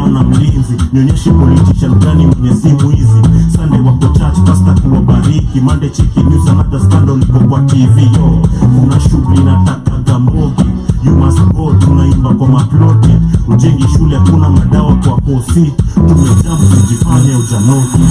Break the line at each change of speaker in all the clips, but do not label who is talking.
hawana mlinzi. Nionyeshe politician gani mwenye simu hizi. Sunday wako church, pastor kuwabariki. Monday cheki news, another scandal iko kwa TV. Yo, kuna shughuli nataka gambogi. You must go, tunaimba kwa maploti. Ujengi shule, kuna madawa kwa kosi. Tumejump, ujifanye ujanoti.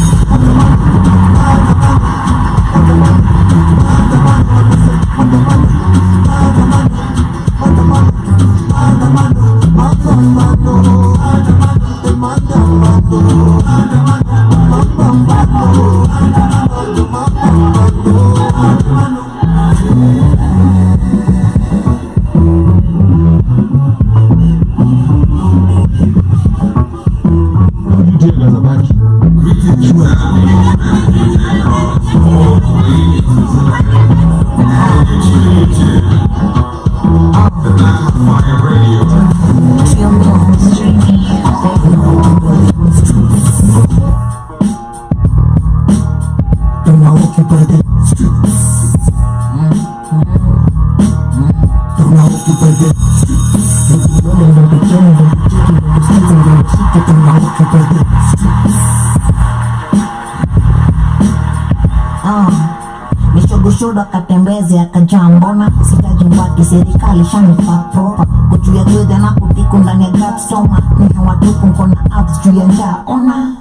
Nishoda katembeze akajambona sitajumba serikali shanifa proper kujuya kwede na kutiku ndani ya gapstoma nina watupu mkona abs juu ya njaa ona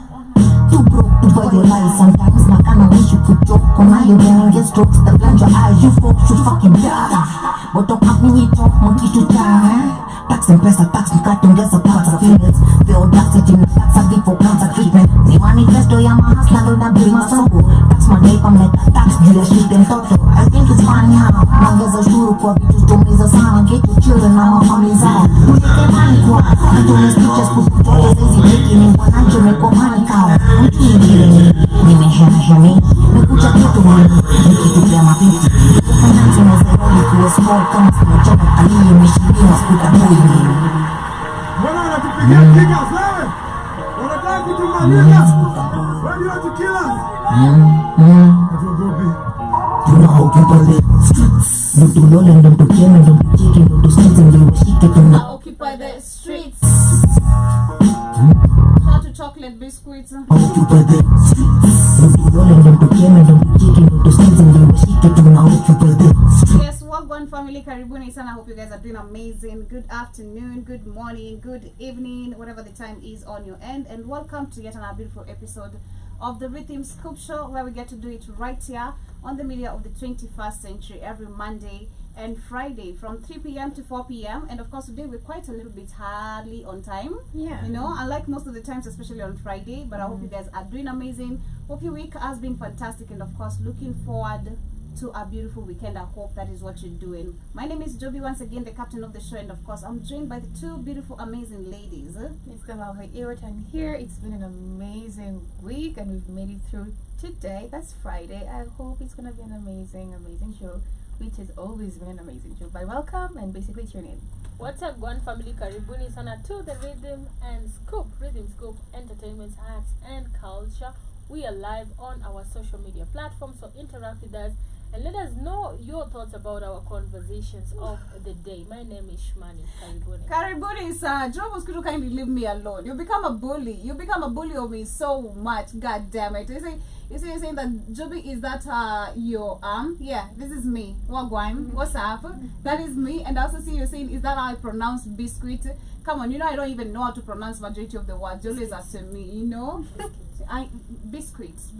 too broke to buy your life sometimes na kana wish you could joke kona you getting get strokes the blind your eyes you folks should fucking die bottom up me talk monkey to die tax and pesa tax mkatongeza pata feelings the audacity na tax a before cancer treatment the manifesto ya mahasla ndo na bring masoko tax money pamleta tax juu ya shit and toto I think it's funny how naongeza shuru kwa vitu tumiza sana kitu children na mafamili zao unikemani kwa natone stitches kukutoa zizi jiki ni wananchi mekomani kao mtu ingine nimehemehemi nikucha kitu mwini nikitupia mapiti kufanyanzi mezeroli kuwe small kama sinachoka aliye meshiria skuta huyi
wana wanatupigia kigas wewe wanataka kutumaliza wadi watu killers hatuogopi
tunaoccupy the streets mutulole ndo mtukeme ndo mtuchiki ndo tusikizi ndo washike
occupy the streets. Shout to chocolate biscuits.
occupy the streets mutulole ndo mtukeme ndo mtuchiki ndo tusikizi ndo washike tunaoccupy the streets.
Yes, Wagwan family, karibuni sana. I hope you guys are doing amazing. Good afternoon, good morning, good evening, whatever the time is on your end, and welcome to yet another beautiful episode of the Rhythm Scoop Show, where we get to do it right here on the media of the 21st century every Monday and Friday from 3 p.m. to 4 p.m. And of course today we're quite a little bit hardly on time,
Yeah.
you know, unlike most of the times, especially on Friday. But I hope you guys are doing amazing. Hope your week has been fantastic, and of course looking forward to a beautiful weekend. I hope that is what you're doing. My name is Joby, once again the captain of the show, and of course I'm joined by the two beautiful amazing ladies.
It's the Malhoy Ewerton here. It's been an amazing week and we've made it through today. That's Friday. I hope it's going to be an amazing show, which has always been an amazing show. But welcome and basically tune in.
What's up, Gwan family? Karibuni sana to the Rhythm Scoop Entertainment, Arts and Culture. We are live on our social media platforms, so interact with us and let us know your thoughts about our conversations of the day. My name is Shmani. Karibuni.
Karibuni sir. Joe was going to kindly leave me alone. You become a bully. You become a bully of me so much. God damn it. You're saying that Joby is that your yeah, this is me. Wagwan. What's up? That is me. And I also see you saying, is that how I pronounce biscuit? Come on, you know I don't even know how to pronounce majority of the words. Jolie is asking me, you know. Biscuits,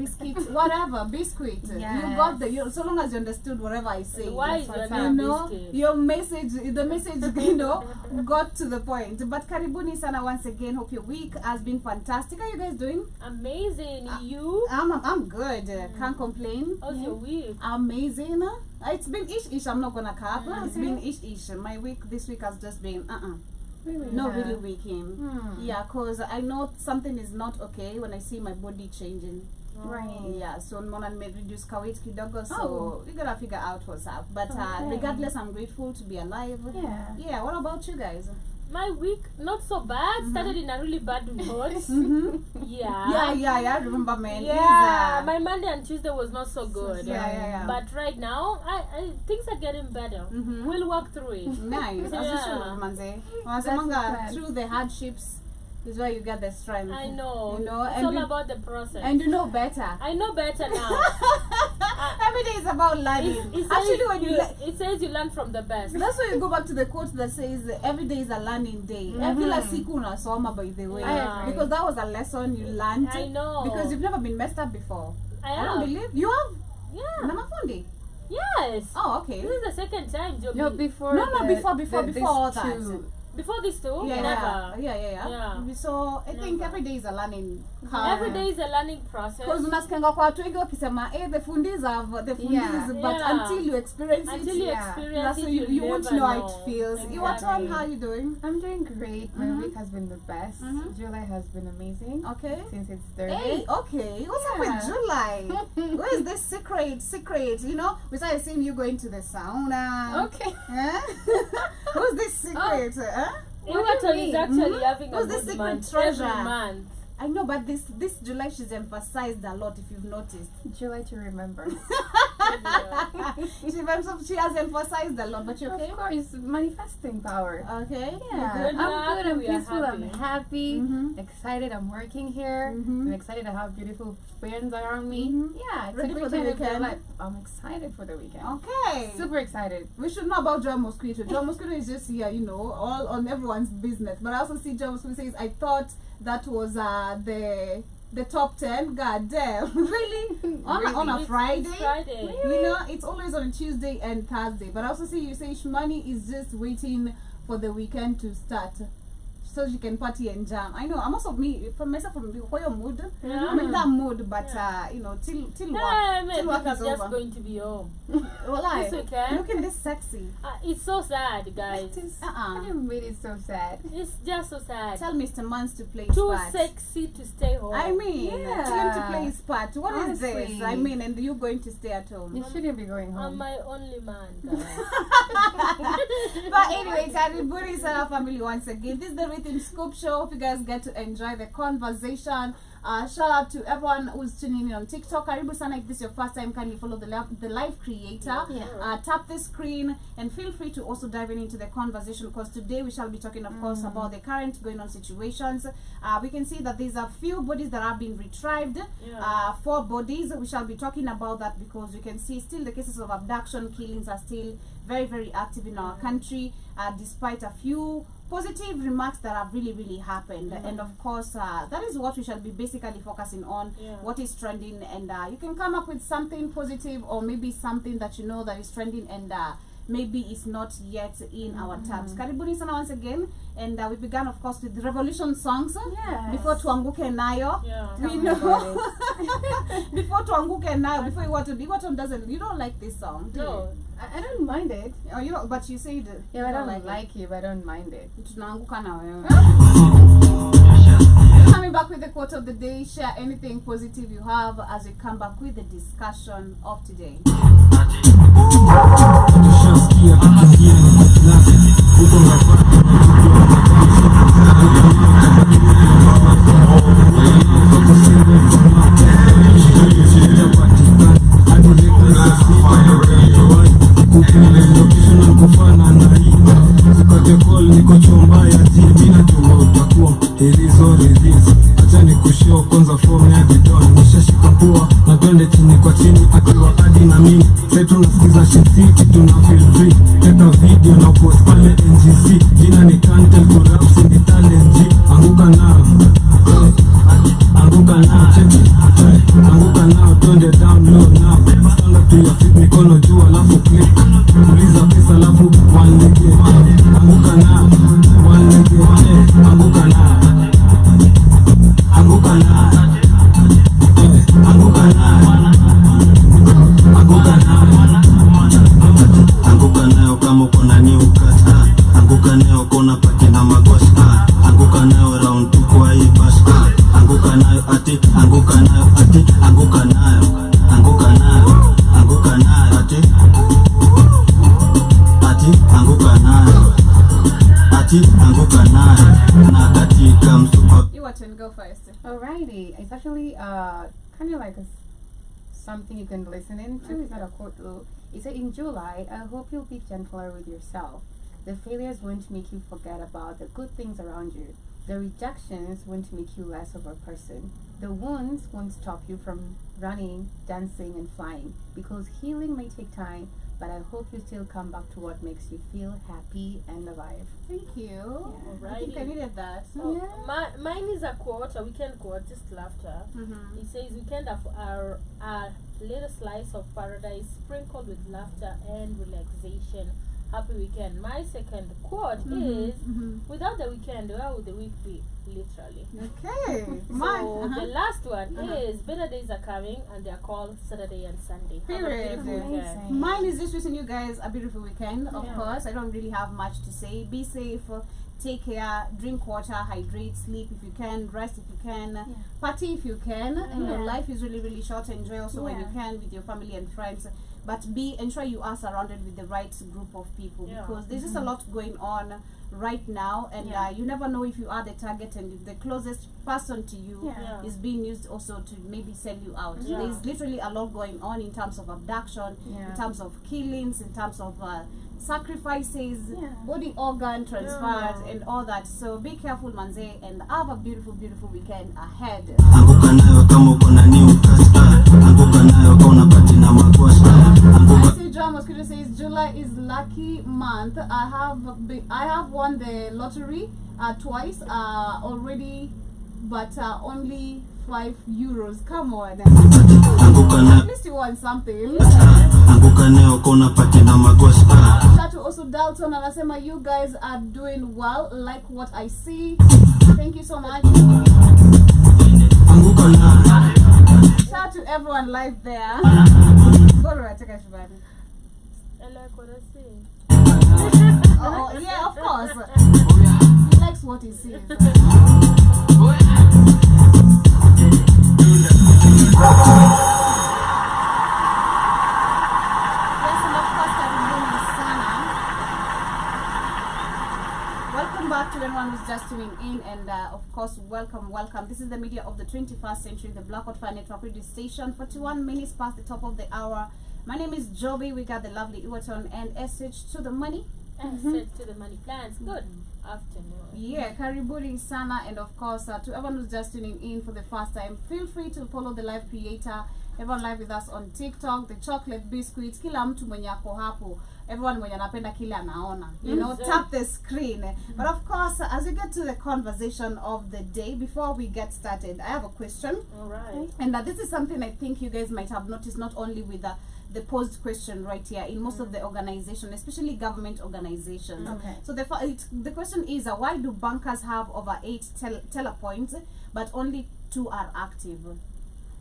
whatever, biscuit.
Yes.
You got so long as you understood whatever I say.
Why is your name
You know,
Biscuit?
your message, the message, you know, got to the point. But karibuni sana once again. Hope your week has been fantastic. How are you guys doing?
Amazing. You?
I'm good. Can't complain.
How's your week?
Amazing. It's been ish. I'm not gonna cap. It's been ish. My week this week has just been
Really?
not really weekend. Yeah, cause I know something is not okay when I see my body changing.
Right.
Yeah, so Mona may reduce weight kidogo, so
Oh.
we gotta figure out what's up. But
Okay.
regardless, I'm grateful to be alive.
Yeah.
Yeah. What about you guys?
My week, not so bad. Started in a really bad note. Yeah.
Yeah. I remember, man.
Yeah, my Monday and Tuesday was not so good.
Yeah.
But right now, I things are getting better. We'll work through it.
Nice. As you
Yeah.
should, manze.
That's
Wasemanga,
the plan.
through the hardships, is where you get the strength.
I know.
You know,
it's
and
all
you-
about the process.
And you know better.
I know better now.
Every day is about learning. Actually, when you
it says you learn from the best.
that's why you go back to the quote that says every day is a learning day. Every last siku unasoma, by the way.
I agree.
Because that was a lesson you learned.
I know.
Because you've never been messed up before.
I
I don't
have.
believe you have.
Yeah.
Namafundi.
Yes.
Oh, okay.
This is the second time, Joby.
No, before.
No,
the-
before
these
all that.
two.
Before this too?
Yeah,
Never.
yeah. So I think every day is a learning.
Every day is a learning process.
Because unasikanga kwa watu wengi wakisema the fundis have the fundis,
Yeah.
but
Yeah.
until you experience
Until
it,
you
Yeah.
experience
that's
it,
so you won't
never
know how it feels. You are
Exactly.
Tom, how you doing?
I'm doing great. My week has been the best.
Mhm.
July has been amazing.
Okay.
Since it's
Hey,
Thursday.
okay. What's up with
Yeah.
July? Where is this secret? You know, we started seeing you going to the sauna.
Okay.
Huh? Who's this secret? Huh?
Everton is actually having a
Who's the
good
secret
month
treasure?
every month.
I know, but this July she's emphasized a lot. If you've noticed,
July to remember.
she has emphasized a lot. But you okay?
Of course, manifesting power.
Okay.
Yeah,
When you're
I'm good.
happy,
I'm
we are
peaceful. I'm
happy.
happy.
Mhm.
Excited. I'm working here.
Mhm.
I'm excited to have beautiful friends around me.
Mhm.
Yeah, it's
Ready
a
for
great
the
time of my
weekend?
life. I'm excited for the weekend.
Okay.
Super excited.
We should know about Joy Mosquito. Joy Mosquito is just here, you know, all on everyone's business. But I also see Joy Mosquito says, I thought that was the top 10. God damn. Really? On a
It's
Friday?
Friday.
You know, it's always on a Tuesday and Thursday. But I also see you say Shmani is just waiting for the weekend to start so she can party and jam. I know, I'm also from myself from your mood.
Yeah.
I'm in that mood, but you know, till
Yeah, I
till work
I'm
is
just
over.
going to be home.
Well, I
This weekend?
looking this sexy.
It's so sad, guys.
I didn't made it so sad.
It's just so sad.
Tell Mr. Mans to play his
Too
part.
sexy to stay home.
I mean,
Yeah.
tell him to play his part. What is this?
Honestly.
I mean, and you going to stay at home.
You shouldn't be going
I'm
home.
my only man, guys.
But anyway, karibuni sana family once again. This is the Rhythm Scoop Show. Hope you guys get to enjoy the conversation. Shout out to everyone who's tuning in on TikTok. Karibu sana. If this is your first time, kindly follow the live creator.
Yeah.
Tap the screen and feel free to also dive into the conversation, because today we shall be talking, of course, about the current going on situations. We can see that there's a few bodies that have been retrieved.
Yeah.
4 bodies. We shall be talking about that because we can see still the cases of abduction, killings are still very, very active in our country, despite a few positive remarks that have really happened. And of course, that is what we shall be basically focusing on.
Yeah.
What is trending, and you can come up with something positive, or maybe something that you know that is trending and maybe is not yet in our tabs. Karibuni sana once again, and we began, of course, with the revolution songs.
Yes.
Before tuanguke nayo.
Yeah.
We
Tell me
know.
about
Before tuanguke nayo, before Iwaton doesn't. You don't like this song, do
No.
I don't mind it.
you? Oh, you know, but you said
Yeah,
you
I don't
it.
like it, but I don't mind it.
Tunaanguka na wewe. Coming back with the quote of the day, share anything positive you have as we come back with the discussion of today.
niko chomba ya TV na chomba utakuwa acha nikushia kwanza form ya bidon nishashika poa na twende chini kwa chini akiwa hadi na mimi sasa tunasikiza shit city tuna feel free teka video na post pale NGC jina ni Kantel Corrupts in the talent G anguka nao check anguka nao twende down low now stand up to your feet mikono juu alafu click uliza pesa alafu one leg anguka nao one leg anguka nao anguka nao anguka nao anguka nayo kama uko na new cut anguka nayo kona paki na magwash anguka nayo round 2 kwa hii bash anguka nayo ati anguka nayo ati anguka nayo anguka nayo anguka nayo ati anguka nayo ati anguka nayo na katika msupa.
Iwaton, go first.
Alrighty, it's actually kind of like something you can listen into. It's not a quote though. It said, in July, I hope you'll be gentler with yourself. The failures won't make you forget about the good things around you. The rejections won't make you less of a person. The wounds won't stop you from running, dancing, and flying, because healing may take time, but I hope you still come back to what makes you feel happy and alive.
Thank you. I think I
Alrighty.
needed that.
So
Yeah.
mine is a quote, a weekend quote, just laughter.
Mm-hmm.
It says, "Weekend are a little slice of paradise sprinkled with laughter and relaxation. Happy weekend." My second quote is, "Without the weekend, where would the week be?" Literally.
Okay.
So
Mine.
the last one is, "Better days are coming, and they are called Saturday and Sunday." Have a
Period.
beautiful weekend.
Amazing.
Mine is just wishing you guys a beautiful weekend, of
Yeah.
course. I don't really have much to say. Be safe, take care, drink water, hydrate, sleep if you can, rest if you can, party if you can. You know,
Yeah.
life is really, really short. Enjoy also when you
Yeah.
can with your family and friends. But ensure you are surrounded with the right group of people,
Yeah.
because there's just a lot going on right now, and
Yeah.
you never know if you are the target and if the closest person to you
Yeah.
is being used also to maybe sell you out.
Yeah.
There's literally a lot going on in terms of abduction,
Yeah.
in terms of killings, in terms of sacrifices,
Yeah.
body organ transfers,
Yeah.
and all that. So be careful, manze, and have a beautiful, beautiful weekend ahead.
Anguka nayo kama uko na new casta. Anguka nayo kama unapati na makosa.
I see John Mosquito says July is lucky month. I have won the lottery twice already, but only €5. Come on,
Anguka
at
nayo,
least you won something.
anguka nayo kama unapati na makosa.
Shout to also Dalton, anasema you guys are doing well, like what I see. Thank you so much.
Anguka nayo.
Shout to everyone live there. Go to Ateka Shubani.
I like what I see.
Oh, yeah, of course. He likes what he sees. Yes, and of course, karibuni sana. Welcome back to everyone who's just tuning in, and of course, welcome. This is the media of the 21st century, the Blackout Fire Network radio station. 41 minutes past the top of the hour. My name is Joby. We got the lovely Iwaton and SH to the money.
And set to the money plans. Good afternoon.
Yeah, karibuni sana, and of course, to everyone who's just tuning in for the first time, feel free to follow the live creator. Everyone live with us on TikTok, the chocolate biscuits, kila mtu mwenye ako hapo. Everyone mwenye anapenda kile anaona. You know, tap the screen. But of course, as we get to the conversation of the day, before we get started, I have a question.
All right.
And this is something I think you guys might have noticed, not only with the posed question right here in most of the organizations, especially government organizations.
Okay.
So the question is, why do bankers have over 8 teller points, but only 2 are active?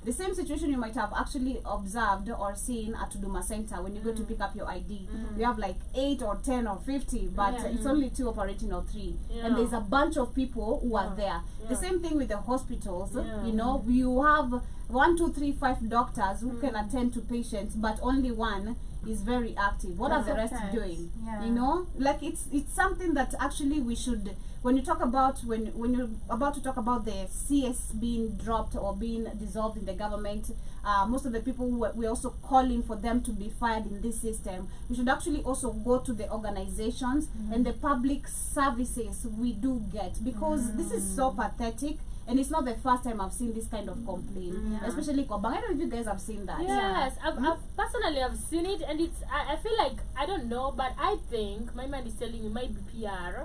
The same situation you might have actually observed or seen at Huduma Center when you go to pick up your ID. You have like 8 or 10 or 50, but it's only 2 operating or 3.
Yeah.
And there's a bunch of people who are there. The same thing with the hospitals. You know, you have 1, 2, 3, 5 doctors who can attend to patients, but only 1 is very active. What are the rest
That's
doing?
yeah.
You know, like it's something that actually we should, when you talk about when you're about to talk about the CS being dropped or being dissolved in the government, most of the people we're also calling for them to be fired in this system. We should actually also go to the organizations and the public services we do get, because this is so pathetic. And it's not the first time I've seen this kind of complaint, especially Kobang. I don't know if you guys have seen that.
Yes, I've personally I've seen it, and it's I feel like, I don't know, but I think my mind is telling me it might be PR.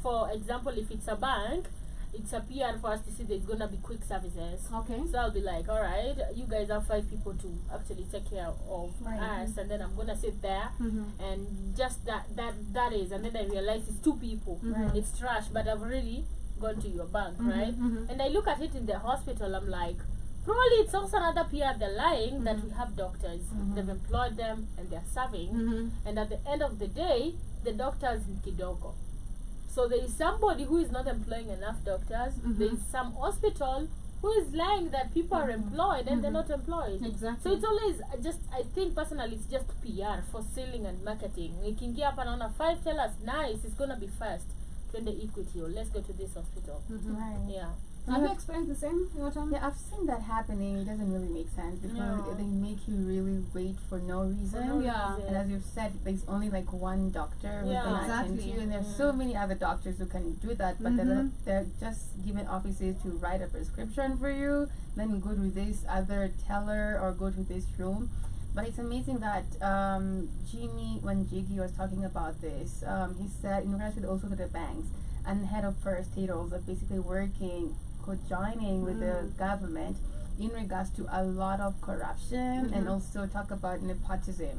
For example, if it's a bank, it's a PR for us to see there's gonna be quick services.
Okay.
So I'll be like, all right, you guys have 5 people to actually take care of us, and then I'm gonna sit there and just that is, and then I realize it's 2 people. It's trash, but I've already gone to your bank, right? And I look at it in the hospital, I'm like, probably it's also another PR they're lying that we have doctors. They've employed them and they're serving, and at the end of the day, the doctors in kidogo. So there is somebody who is not employing enough doctors. There is some hospital who is lying that people are employed and they're not employed.
Exactly.
So it's always just, I think personally, it's just PR for selling and marketing. Nikiingia hapa naona 5 tellers, nice, it's gonna be fast. twende Equity or let's go to this hospital.
Right.
Yeah.
Have you experienced the same? What
Yeah, I've seen that happening. It doesn't really make sense because
No.
they make you really wait for no reason.
no
Yeah.
reason.
And as you've said, there's only like one doctor who's
Yeah.
gonna attend to
Exactly.
you, and there's so many other doctors who can do that, but they're just given offices to write a prescription for you, then go to this other teller or go to this room. But it's amazing that Jimmy, when Jiggy was talking about this, he said in regards to also to the banks and head of parastatals are basically working, co-joining with the government in regards to a lot of corruption and also talk about nepotism.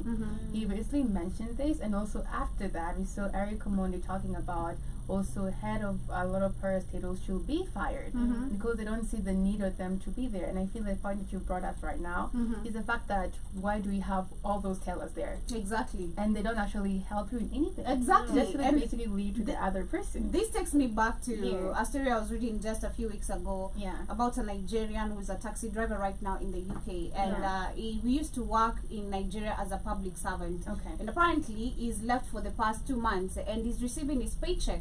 He basically mentioned this, and also after that we saw Eric Omondi talking about also head of a lot of parastatals should be fired because they don't see the need of them to be there. And I feel the point that you brought up right now is the fact that why do we have all those tellers there
Exactly.
and they don't actually help you in anything?
Exactly.
Just to
And
basically lead to the other person.
this takes me back to
Yeah.
a story I was reading just a few weeks ago
Yeah.
about a Nigerian who's a taxi driver right now in the UK, and we used to work in Nigeria as a public servant.
Okay.
And apparently he's left for the past 2 months and he's receiving his paycheck.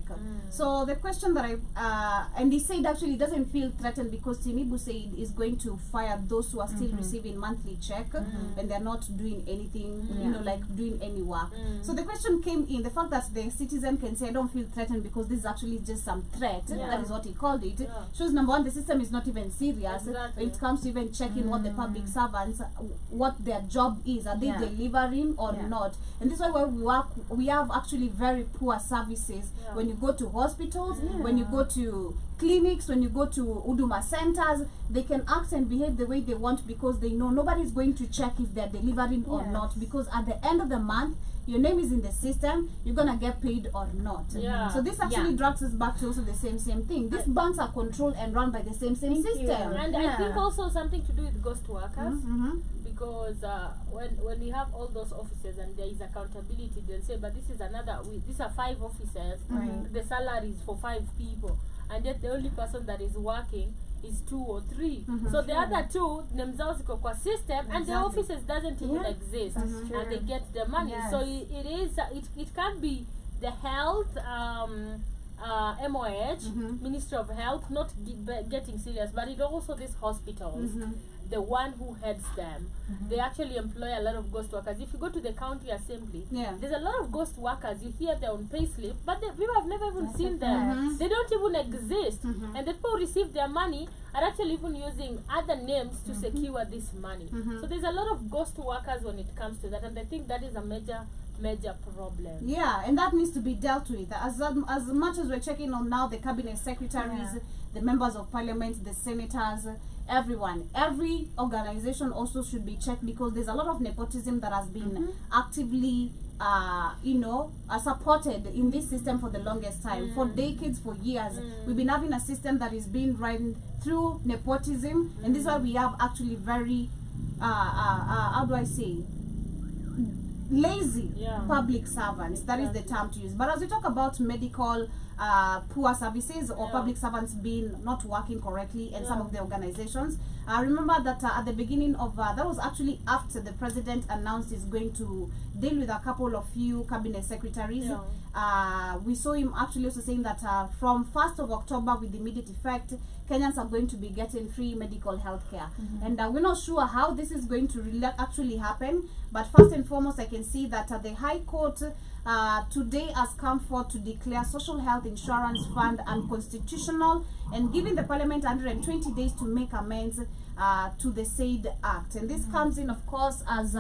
So the question that and he said actually he doesn't feel threatened because Tinubu said he's going to fire those who are still receiving monthly check and they're not doing anything, you know, like doing any work. So the question came in, the fact that the citizen can say I don't feel threatened because this is actually just some threat, that is what he called it, shows number one, the system is not even serious
Exactly.
when it comes to even checking what the public servants, what their job is, are they delivering or not. And this is why where we work, we have actually very poor services when you go to hospitals, when you go to clinics, when you go to Uduma centers, they can act and behave the way they want because they know nobody's going to check if they're delivering or not, because at the end of the month your name is in the system, you're gonna get paid or not.
Yeah.
So this actually drags us back to also the same thing. These banks are controlled and run by the same system.
And I think also something to do with ghost workers, because when we have all those officers and there is accountability, they'll say, but this is these are 5 officers, the salary is for 5 people, and yet the only person that is working is 2 or 3. So the other 2 themselves go kwa system, and the officers doesn't even exist, and they get the money. So it is it can be the health MOH, Ministry of Health, not getting serious, but it also these hospitals, the one who heads them, they actually employ a lot of ghost workers. If you go to the county assembly, there's a lot of ghost workers. You hear their own pay slip, but people have never even seen them. They don't even exist, and the people who receive their money are actually even using other names to secure this money. So there's a lot of ghost workers when it comes to that, and I think that is a major problem.
Yeah, and that needs to be dealt with. As much as we're checking on now the cabinet secretaries, the members of parliament, the senators, everyone, every organization also should be checked, because there's a lot of nepotism that has been actively supported in this system for the longest time, for decades, for years. We've been having a system that is being run through nepotism, and this is why we have actually very how do I say, lazy public servants. That is the term to use. But as we talk about medical poor services or public servants being not working correctly in some of the organizations, remember that at the beginning of that was actually after the president announced he's going to deal with a couple of few cabinet secretaries. We saw him actually also saying that from 1st of October with immediate effect, Kenyans are going to be getting free medical health care. And we're not sure how this is going to actually happen, but first and foremost I can see that the High Court today has come forth to declare Social Health Insurance Fund unconstitutional and giving the Parliament 120 days to make amends to the said act. And this comes in, of course, as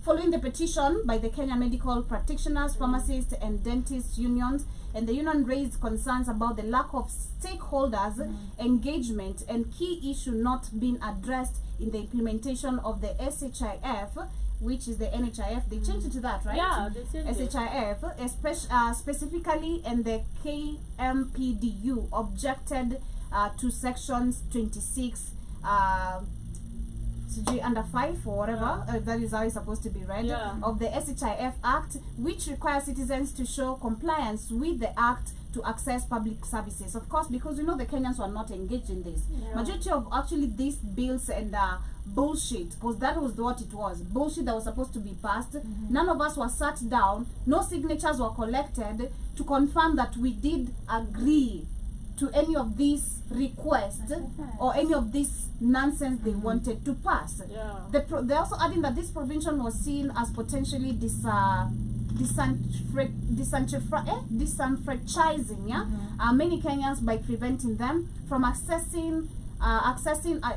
following the petition by the Kenya Medical Practitioners, Pharmacists and Dentists Unions, and the union raised concerns about the lack of stakeholders engagement and key issue not being addressed in the implementation of the SHIF, which is the NHIF. They changed it to that, right?
Yeah, they changed it.
SHIF, specifically, and the KMPDU objected to sections 26 under 5 or whatever, that is how it's supposed to be read,
Yeah.
of the SHIF Act, which requires citizens to show compliance with the Act to access public services. Of course, because you know the Kenyans were not engaged in this. Majority of actually these bills and bullshit, because that was what it was, bullshit that was supposed to be passed. None of us were sat down, no signatures were collected to confirm that we did agree to any of these requests or any of this nonsense they wanted to pass.
Yeah.
They're also adding that this provision was seen as potentially disenfranchising many Kenyans by preventing them from accessing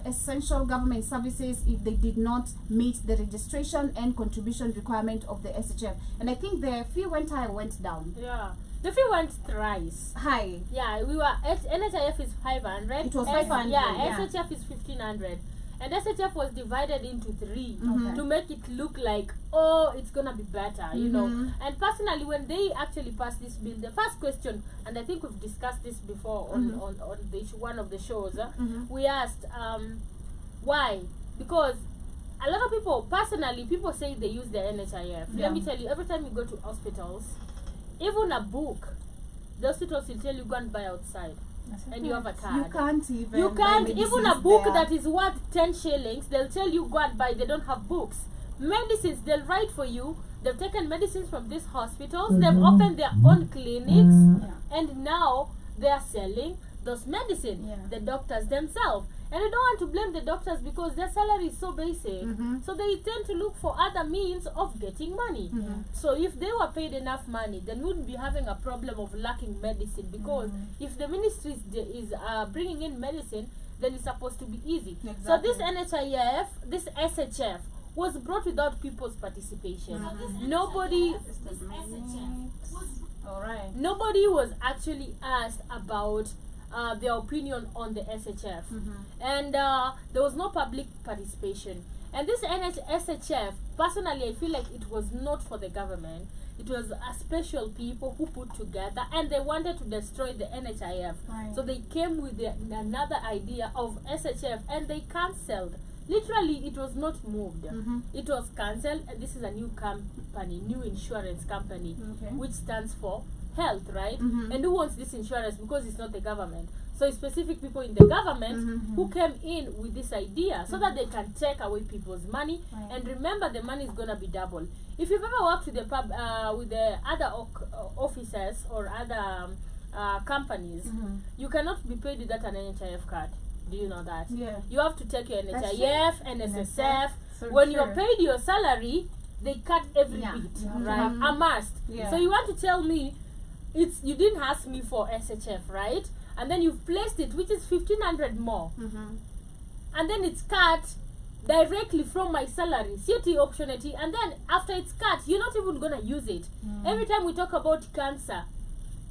essential government services if they did not meet the registration and contribution requirement of the SHF. And I think the fee went high, went down.
Yeah. The fee went thrice.
High.
Yeah, we were at NHIF is 500.
It was 500, yeah.
SHF is 1500. And SHF was divided into 3 to make it look like, oh, it's gonna be better, you know. And personally, when they actually passed this bill, the first question, and I think we've discussed this before on the one of the shows, we asked why? Because a lot of people, personally, people say they use the NHIF. Let me tell you, every time you go to hospitals, even a book, the hospitals will tell you go and buy outside. And you have a card.
You can't even.
You can't
buy
even a
medicines
book
there.
that is worth 10 shillings. They'll tell you go and buy. They don't have books. Medicines they'll write for you. They've taken medicines from these hospitals. They've opened their own clinics, and now they are selling those medicine. The doctors themselves. And I don't want to blame the doctors because their salary is so basic. So they tend to look for other means of getting money. So if they were paid enough money, then we wouldn't be having a problem of lacking medicine, because if the ministry is bringing in medicine, then it's supposed to be easy. So this NHIF, this SHF, was brought without people's participation. Nobody Nobody was actually asked about their opinion on the SHF, and there was no public participation. And this SHF, personally, I feel like it was not for the government. It was a special people who put together, and they wanted to destroy the NHIF. So they came with another idea of SHF, and they cancelled. Literally, it was not moved. It was cancelled, and this is a new company, new insurance company, which stands for health, right? And who wants this insurance? Because it's not the government. So it's specific people in the government who came in with this idea so that they can take away people's money. And remember, the money is gonna be double. If you've ever worked with the other officers or other companies, you cannot be paid without an NHIF card. Do you know that?
Yeah.
You have to take your NHIF, NSSF.
So
When
true.
you're paid your salary, they cut every bit, right? A must. So you want to tell me you didn't ask me for SHF, right? And then you've placed it, which is 1500 more, and then it's cut directly from my salary, CT optionality, and then after it's cut, you're not even gonna use it. Every time we talk about cancer,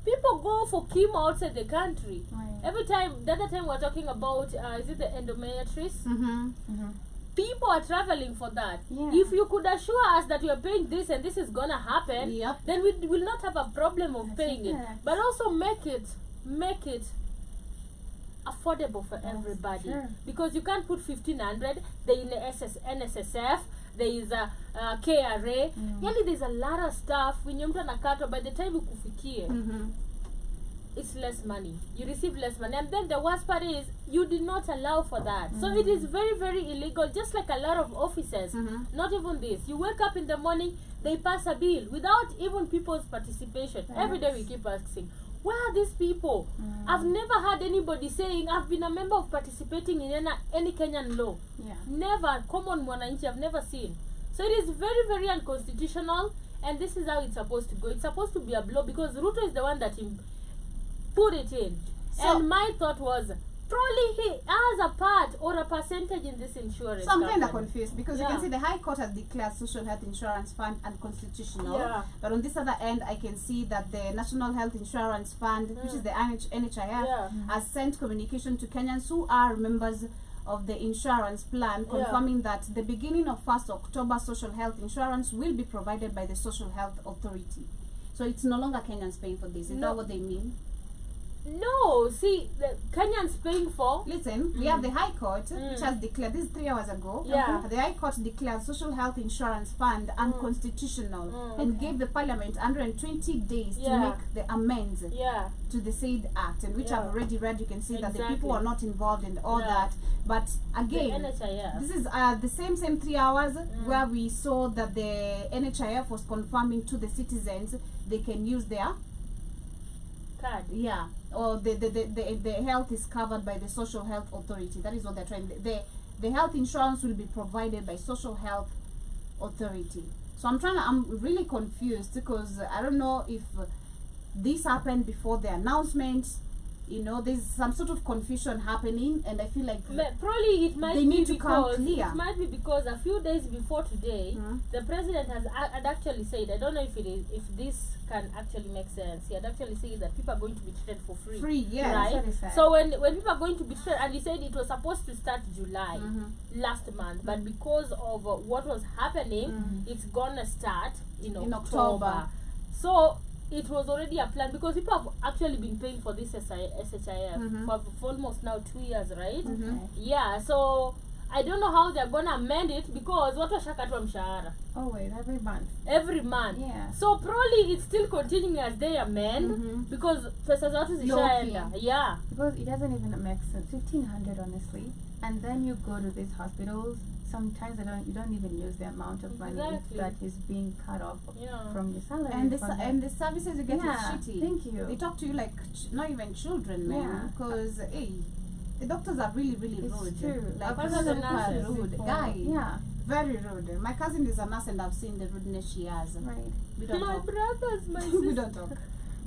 people go for chemo outside the country. Every time, the other time we're talking about is it the endometriosis? People are traveling for that. If you could assure us that you're paying this and this is gonna happen, then we will not have a problem of paying it. But also make it affordable for everybody, because you can't put 1500. There in the NSSF, there is a KRA. Yani there's a lot of stuff. When you mtu by the time ukufikie, it's less money. You receive less money, and then the worst part is you did not allow for that. So it is very, very illegal. Just like a lot of officers, not even this. You wake up in the morning, they pass a bill without even people's participation. Every day we keep asking, where are these people? I've never heard anybody saying I've been a member of participating in any Kenyan law. Never. Common mwananchi, I've never seen. So it is very, very unconstitutional, and this is how it's supposed to go. It's supposed to be a blow, because Ruto is the one that put it in. And my thought was, probably he has a part or a percentage in this insurance.
So I'm kind of
company.
confused, because you can see the High Court has declared Social Health Insurance Fund unconstitutional. But on this other end, I can see that the National Health Insurance Fund, which is the NHIF, has sent communication to Kenyans who are members of the insurance plan, confirming that the beginning of 1st October, social health insurance will be provided by the Social Health Authority. So it's no longer Kenyans paying for this. Is that what they mean?
No, see, the Kenyans paying for.
Listen, we have the High Court, which has declared, this is 3 hours ago.
Yeah.
The High Court declared Social Health Insurance Fund unconstitutional and gave the Parliament 120 days to
Yeah.
make the amends
Yeah.
to the said act, and which
Yeah.
I've already read. You can see that the
Exactly.
people are not involved in all
Yeah.
that. But
The
again,
NHIF.
this is the same 3 hours where we saw that the NHIF was confirming to the citizens they can use their
Card.
or the health is covered by the Social Health Authority. That is what they're trying. The health insurance will be provided by Social Health Authority. So I'm really confused because I don't know if this happened before the announcement. You know, there's some sort of confusion happening, and I feel like
Probably it might
They
be
need to come
because
clear.
it might be because a few days before today,
Mhm.
the president had actually said, I don't know if this can actually make sense. He had actually said that people are going to be treated for free.
free, yes.
Right?
what he said.
So when people are going to be treated, and he said it was supposed to start July last month, but because of what was happening, it's gonna start in October. So it was already a plan because people have actually been paying for this SHIF for almost now 2 years, right?
Okay.
Yeah, so I don't know how they're gonna amend it because watu washakatwa mshahara
Oh wait, every month.
every month.
Yeah.
So probably it's still continuing as they amend because pesa zote zishaenda. Yeah.
Because it doesn't even make sense. 1,500 honestly. And then you go to these hospitals. Sometimes you don't even use the amount of money
Exactly.
that is being cut off
Yeah.
from your salary.
And
from the-
and the services you get
Yeah,
is shitty.
thank you.
They talk to you like not even children, man.
Yeah.
Because the doctors are really
It's
rude.
true.
Like
I've heard the
super
nurses
rude.
before.
Guy.
Yeah,
Very rude. My cousin is a nurse, and I've seen the rudeness she has.
right.
We don't
My
talk.
brothers, my
We
sisters.
don't talk.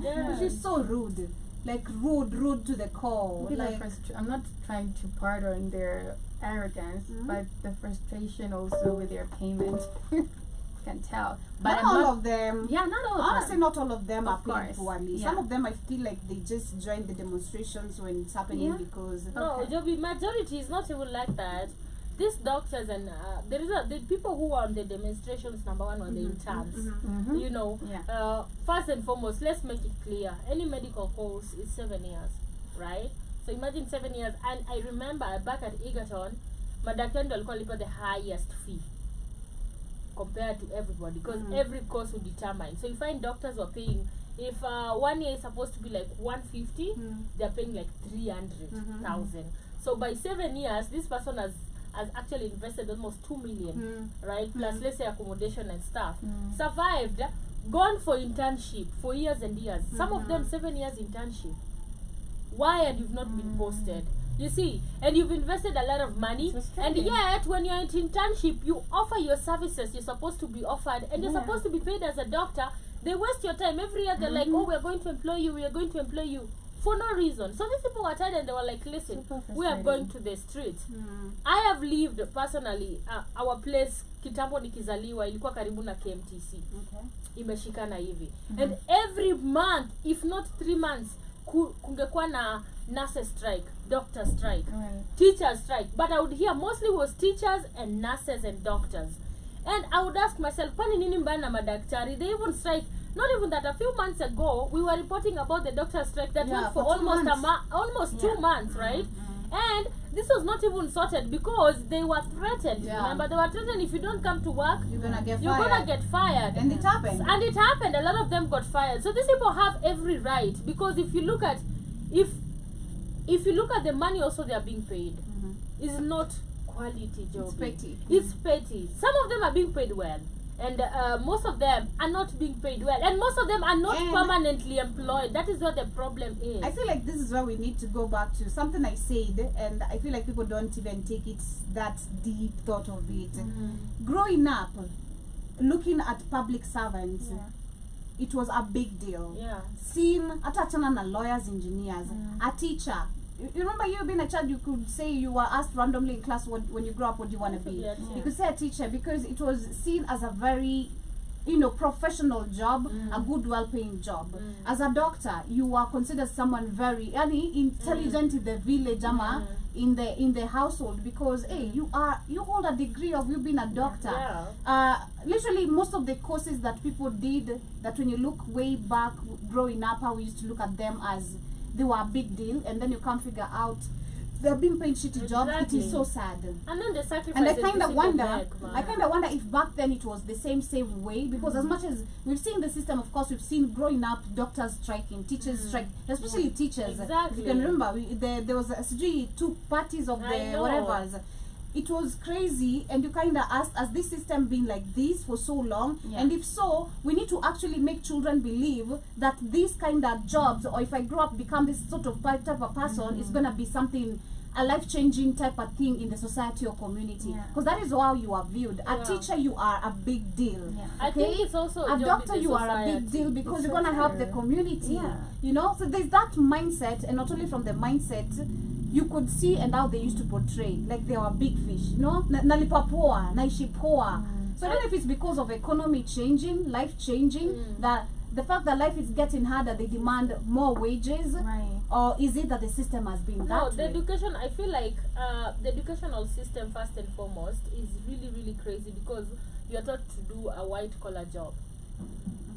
Yeah.
She's so rude. Like rude to the core.
People are
Like
I'm not trying to pardon their arrogance, but the frustration also with their payment. Can tell. But
not
I'm
all
not,
of them.
yeah, not all of
Honestly,
them.
not all of them are
Of
paying
course,
poorly.
yeah.
Some of them, I feel like they just join the demonstrations when it's happening
Yeah.
because
No,
Okay.
Joby, majority is not even like that. These doctors and the people who are on the demonstrations, number one, were the interns.
Mhm.
You know,
Yeah.
first and foremost, let's make it clear. Any medical course is 7 years, right? So imagine 7 years. And I remember back at Egerton, madaktari ndio alikuwa lipa the highest fee compared to everybody because every course would determine. So you find doctors were paying, if 1 year is supposed to be like 150, they're paying like 300,000. So by 7 years, this person has actually invested almost 2 million, right? Plus let's say accommodation and stuff. Survived, gone for internship for years and years. Some of them 7 years internship. Why and you've not been posted? You see, and you've invested a lot of money,
It's
and
frustrating.
yet when you're in internship, you offer your services you're supposed to be offered, and you're
Yeah.
supposed to be paid as a doctor. They waste your time every year. They're like, oh, we're going to employ you, we are going to employ you, for no reason. So these people were tired and they were like, listen,
Super
we are
frustrating.
going to the streets. I have lived personally, our place kitambo nikizaliwa ilikuwa karibu na KMTC. Imeshikana hivi. And every month, if not 3 months, kungekuwa na nurses strike, doctor strike,
Right.
teacher strike. But I would hear mostly was teachers and nurses and doctors. And I would ask myself, kwani nini mbaya na madaktari? They even strike. Not even that, a few months ago, we were reporting about the doctor strike that
Yeah,
went for
for 2
almost
months.
almost 2 months, right? And this was not even sorted because they were threatened.
Yeah.
Remember, they were threatened, if you don't come to work,
you're gonna get
you're
fired.
gonna get fired.
And it happened.
And it happened. A lot of them got fired. So these people have every right, because if you look at the money also they are being paid, is not quality job.
It's petty.
It's petty. Some of them are being paid well, and most of them are not being paid well, and most of them are not
And-
permanently employed. That is what the problem is.
I feel like this is where we need to go back to something I said, and I feel like people don't even take it that deep thought of it. Growing up, looking at public servants, it was a big deal.
Yeah.
Seeing hata achana na lawyers, engineers, a teacher. You remember you being a child, you could say you were asked randomly in class when you grow up what you want to be.
Yeah.
You could say a teacher because it was seen as a very professional job, a good well-paying job. As a doctor, you are considered someone very intelligent in the village, in the household, because hey, you hold a degree of you being a doctor.
Yeah.
Literally most of the courses that people did, that when you look way back growing up, how we used to look at them as they were a big deal, and then you can't figure out they're being paid shitty jobs. It
Exactly.
is so sad.
And then the sacrifice.
And I kind of wonder, if back then it was the same way, because as much as we've seen the system, of course, we've seen growing up doctors striking, teachers striking, especially teachers.
Exactly.
You can remember there was two parties of
I
the
know.
whatever's. It was crazy, and you kind of asked, has this system been like this for so long?
Yeah.
And if so, we need to actually make children believe that these kind of jobs, or if I grow up become this sort of type of person, it's gonna be something, a life-changing type of thing in the society or community,
Yeah.
because that is how you are viewed. A
Yeah.
teacher, you are a big deal.
Yeah.
I think it's also
A
job
doctor,
in the
you are a big
society.
deal because
It's
you're
so
gonna help the
true.
community.
Yeah.
You know, so there's that mindset, and not only from the mindset, you could see and how they used to portray, like they were big fish. You know, nalipa poa, naishi poa. So I don't know if it's because of economy changing, life changing, that the fact that life is getting harder, they demand more wages,
Right.
or is it that the system has been
No,
that
the
way?
education, I feel like the educational system, first and foremost, is really, really crazy because you're taught to do a white collar job.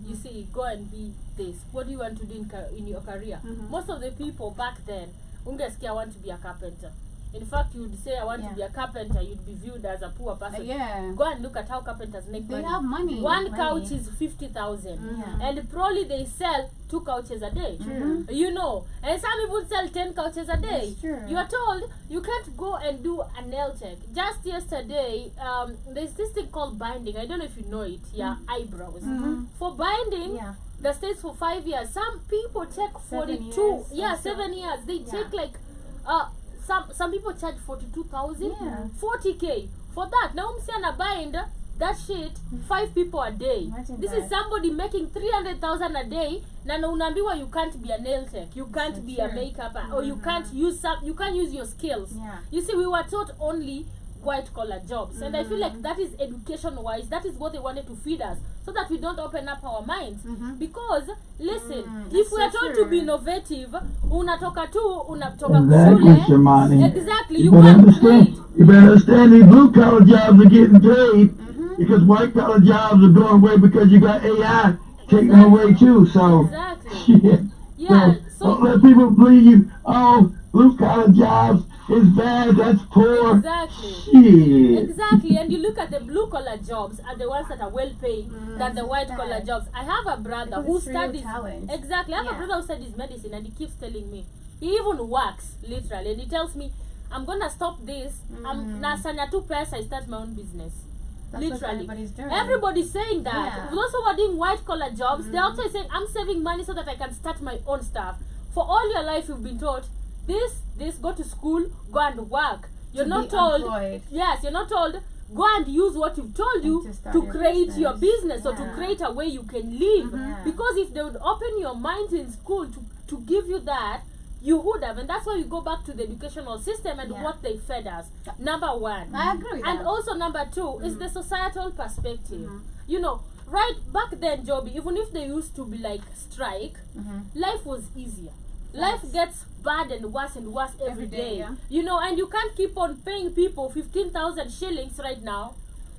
You see, go and be this. What do you want to do in your career? Most of the people back then, ungeskia want to be a carpenter. In fact, you would say, I want to be a carpenter, you'd be viewed as a poor person.
Yeah.
Go and look at how carpenters make
They
money.
have money.
One
Money.
couch is 50,000,
Yeah.
and probably they sell 2 couches a day. You know, and some people sell 10 couches a day.
That's true.
You are told you can't go and do a nail tech. Just yesterday, there's this thing called binding. I don't know if you know it. Yeah, eyebrows. For binding,
Yeah.
the stays for 5 years. Some people take 42.
years
Yeah,
or so.
7 years. They take like some people charge 42,000,
Yeah.
40k for that. Now I'm bind that shit 5 people a day.
Imagine
This
that.
is somebody making 300,000 a day. Na unaambiwa you can't be a nail tech, you can't
So
be a
true.
makeup, or you can't use your skills.
Yeah.
You see, we were taught only white collar jobs, and I feel like that is education wise, that is what they wanted to feed us, so that we don't open up our minds. Because listen, if we are
so
told
true.
to be innovative, unatoka
Exactly,
shule.
Shimani.
Exactly,
You
you
better
can't
understand.
read.
You better understand these blue collar jobs are getting paid because white collar jobs are going away because you got AI taking them away too. So
Exactly.
shit.
Yeah,
So don't
so
let people believe. Oh, blue collar jobs is bad. That's poor.
exactly.
Shit.
Exactly, and you look at the blue collar jobs are the ones that are well paid than the white collar jobs. I have a brother
Because
who
it's real
studies
talent.
exactly. I have a
Yeah.
brother who studies medicine, and he keeps telling me he even works literally, and he tells me, "I'm gonna stop this. I'm nasanya tu pesa. I start my own business."
That's what
Literally,
everybody's doing.
everybody's saying that.
Yeah.
Those who are doing white collar jobs, they're also saying, "I'm saving money so that I can start my own stuff." For all your life, you've been taught this, go to school, go and work. You're
To
not
be
told.
employed.
Yes, you're not told. Go and use what you've told you
to start
to
your
create your
business.
business or to
Yeah.
create a way you can live.
Yeah.
Because if they would open your mind in school to give you that, you would have, and that's why you go back to the educational system and
Yeah.
what they fed us. Number one.
I agree with
And
that.
also number two is the societal perspective. You know, right back then, Joby, even if they used to be like strike, life was easier. Life gets bad and worse every day.
yeah.
You know, and you can't keep on paying people 15,000 shillings right now.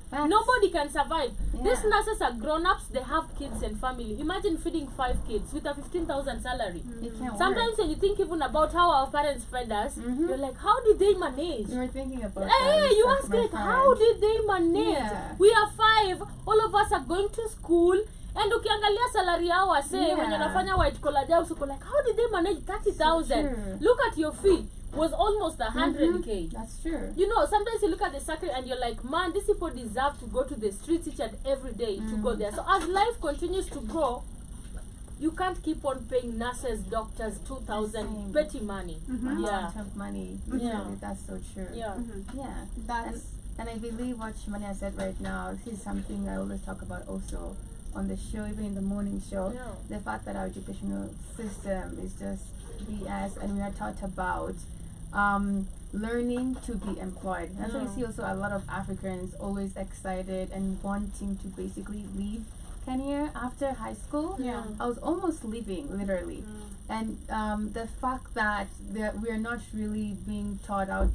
Facts.
Nobody can survive. These
Yeah.
nurses are grown-ups, they have kids and family. Imagine feeding 5 kids with a 15,000 salary.
It can't
Sometimes
work.
when you think even about how our parents fed us, you're like, how did they manage?
We were thinking about
Hey,
that.
you
That's
ask
my
like,
friend.
how did they manage?
Yeah.
We are 5, all of us are going to school, and ukiangalia salary yao wase
Yeah.
when wanafanya white collar jobs, uko like, how did they manage 30,000?
true.
Look at your fee, was almost 100k.
That's true.
You know, sometimes you look at the circle and you're like, man, these people deserve to go to the streets each and every day to go there. So as life continues to grow, you can't keep on paying nurses, doctors, 2,000
Same.
petty money. Yeah.
Amount of money. Literally, that's so true.
Yeah.
Yeah.
That's
And I believe what Shimania said right now, this is something I always talk about also on the show, even in the morning show.
Yeah.
The fact that our educational system is just BS, and we are taught about learning to be employed. That's why you see also a lot of Africans always excited and wanting to basically leave Kenya after high school.
Yeah.
I was almost leaving, literally. And the fact that we are not really being taught about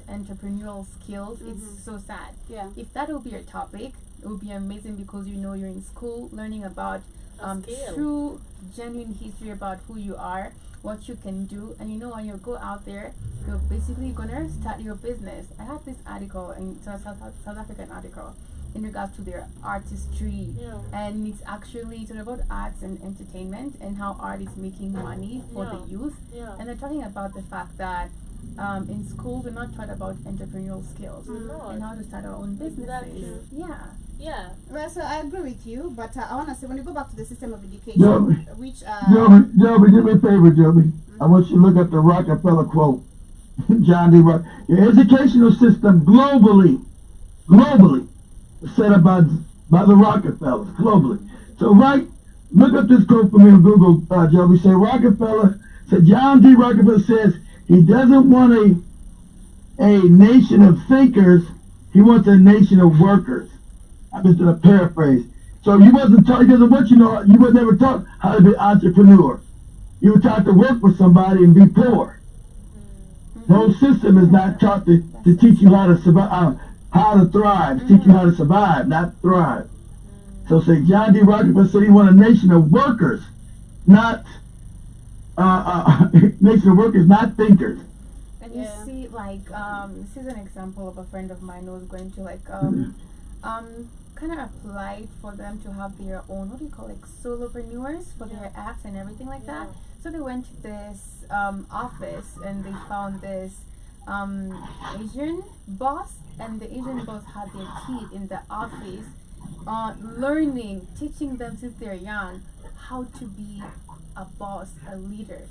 entrepreneurial skills, it's so sad.
yeah.
If that will be your topic, it would be amazing because you know you're in school learning about
scale.
true, genuine history about who you are, what you can do, and you know when you go out there, you're basically gonna start your business. I had this article, and it's a South African article, in regards to their artistry, and it's all about arts and entertainment and how art is making money for the youth. And they're talking about the fact that in school we're not taught about entrepreneurial skills and how to start our own businesses.
Yeah.
Well, so I agree with you, but I want to say when you go back to the system of education,
Joby,
which
Joby, do me a favor, Joby. I want you to look up the Rockefeller quote. John D. Rock. Your educational system globally was set up by the Rockefellers, globally. So look up this quote for me on Google, Joby. John D. Rockefeller says he doesn't want a nation of thinkers, he wants a nation of workers. I'm just going to paraphrase. So you wasn't taught, he doesn't want you were never taught how to be an entrepreneur. You were taught to work for somebody and be poor. The whole system is not taught to teach you how to survive, how to thrive, teach you how to survive, not thrive. So say John D. Rockefeller said he wanted a nation of workers, not nation of workers, not thinkers.
And you see, like, this is an example of a friend of mine who was going to kind of applied for them to have their own, what do you call, like solopreneurs for their apps and everything like that. So they went to this office and they found this Asian boss, and the Asian boss had their kid in the office learning, teaching them since they're young how to be a boss, a leader.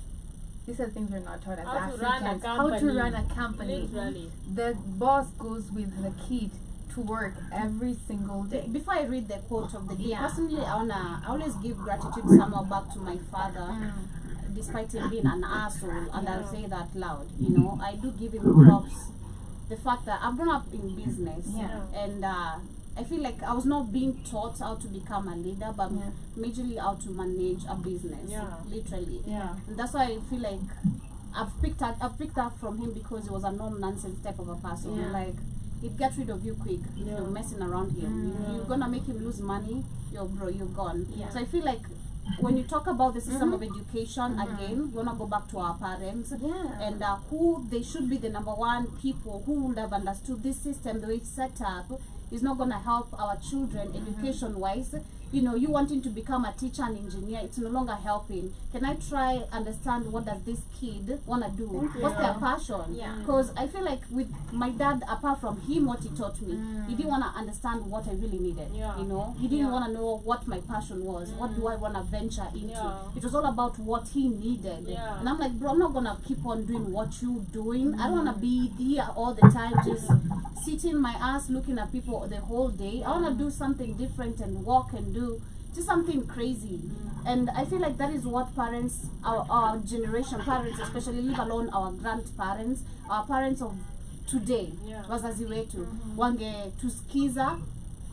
These are things we're not taught as Africans. How to run a company.
Literally.
The boss goes with the kid to work every single day.
Before I read the quote of the day, personally, I always give gratitude somehow back to my father, despite him being an asshole, and I'll say that loud. You know, I do give him props. The fact that I've grown up in business, and I feel like I was not being taught how to become a leader, but majorly how to manage a business, literally. And that's why I feel like I've picked up from him, because he was a non-nonsense type of a person. Like, he'd get rid of you quick if you're messing around him. You're gonna make him lose money, you're gone. So I feel like when you talk about the system of education, again, we wanna go back to our parents and who they should be the number one people who would have understood this system, the way it's set up, is not gonna help our children education-wise. You know, you wanting to become a teacher and engineer, it's no longer helping. Can I try understand what does this kid wanna do? What's their passion? Because I feel like with my dad, apart from him, what he taught me, he didn't wanna understand what I really needed. You know, he didn't wanna know what my passion was. What do I wanna venture into? It was all about what he needed. And I'm like, bro, I'm not gonna keep on doing what you're doing. I don't wanna be here all the time, just sitting my ass looking at people the whole day. I wanna do something different and walk and do just something crazy. And I feel like that is what parents, our generation parents especially, leave alone our grandparents, our parents of today, wazazi wetu wange tuskiza,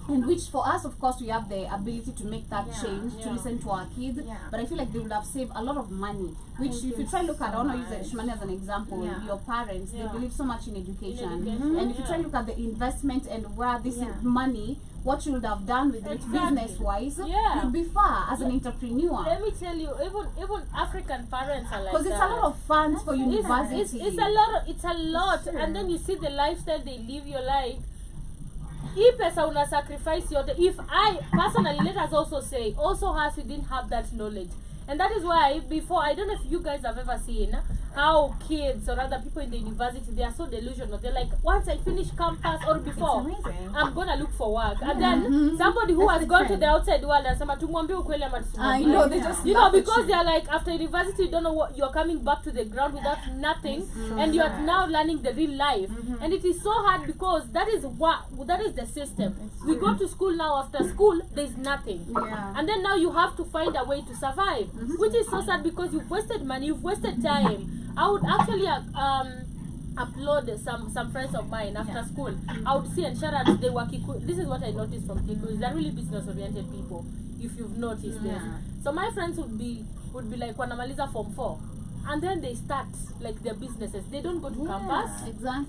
and which for us, of course, we have the ability to make that change, to listen to our kids. But I feel like they would have saved a lot of money, which if you try to look at, I want to use Shimani as an example, your parents, they believe so much in education. And if you try to look at the investment and where this money, what you would have done with it business-wise, you'd be far as an entrepreneur.
Let me tell you, even African parents are like that.
Because it's a lot of funds for university.
It's a lot. And then you see the lifestyle they live. You're like, hii pesa una sacrifice yote. If I personally, let us also say, also us, we didn't have that knowledge. And that is why before, I don't know if you guys have ever seen how kids or other people in the university, they are so delusional. They're like, once I finish campus or before, I'm gonna look for work. And then somebody who has gone to the outside world and
I know, they just
because they are like, after university, you don't know what, you're coming back to the ground without nothing, and you are now learning the real life. And it is so hard, because that is the system. We go to school now, after school there's nothing, and then now you have to find a way to survive, which is so sad, because you've wasted money, you've wasted time. I would actually upload some friends of mine after school. I would see and shout out the Wakiku. This is what I noticed from Kiku. They're really business oriented people, if you've noticed this. So my friends would be like wanamaliza form 4, and then they start like their businesses. They don't go to campus,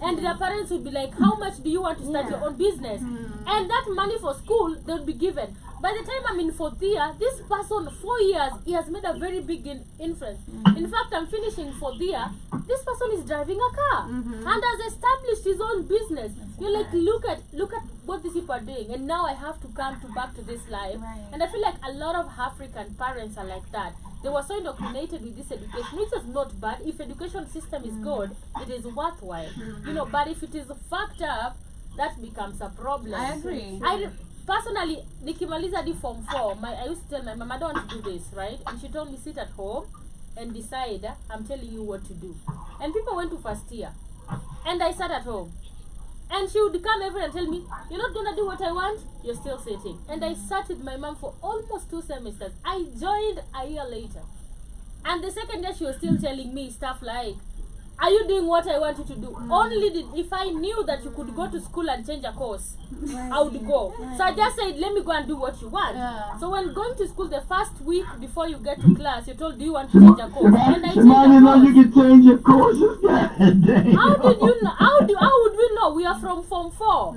and their parents would be like, how much do you want to start your own business? And that money for school they would be given. by the time I'm in fourth year, this person 4 years, he has made a very big influence. In fact, I'm finishing fourth year, this person is driving a car and has established his own business. You're like, look at what these people are doing, and now I have to come back to this life. And I feel like a lot of African parents are like that. They were so indoctrinated with this education, which is not bad. If education system is good, it is worthwhile. You know, but if it is fucked up, that becomes a problem.
I agree.
Personally, nikimaliza hadi form 4, I used to tell my mom, I don't want to do this, right? And she told me, sit at home and decide, I'm telling you what to do. And people went to first year, and I sat at home. And she would come every and tell me, you're not gonna do what I want, you're still sitting. And I sat with my mom for almost 2 semesters. I joined a year later. And the second year she was still telling me stuff like, are you doing what I want you to do? Only if I knew that you could go to school and change a course, I would go. So I just said, let me go and do what you want. So when going to school the first week before you get to class, you're told, do you want to change a course? And I changed a course.
You can change your courses. God damn.
How did you know? How would we know? We are from form 4.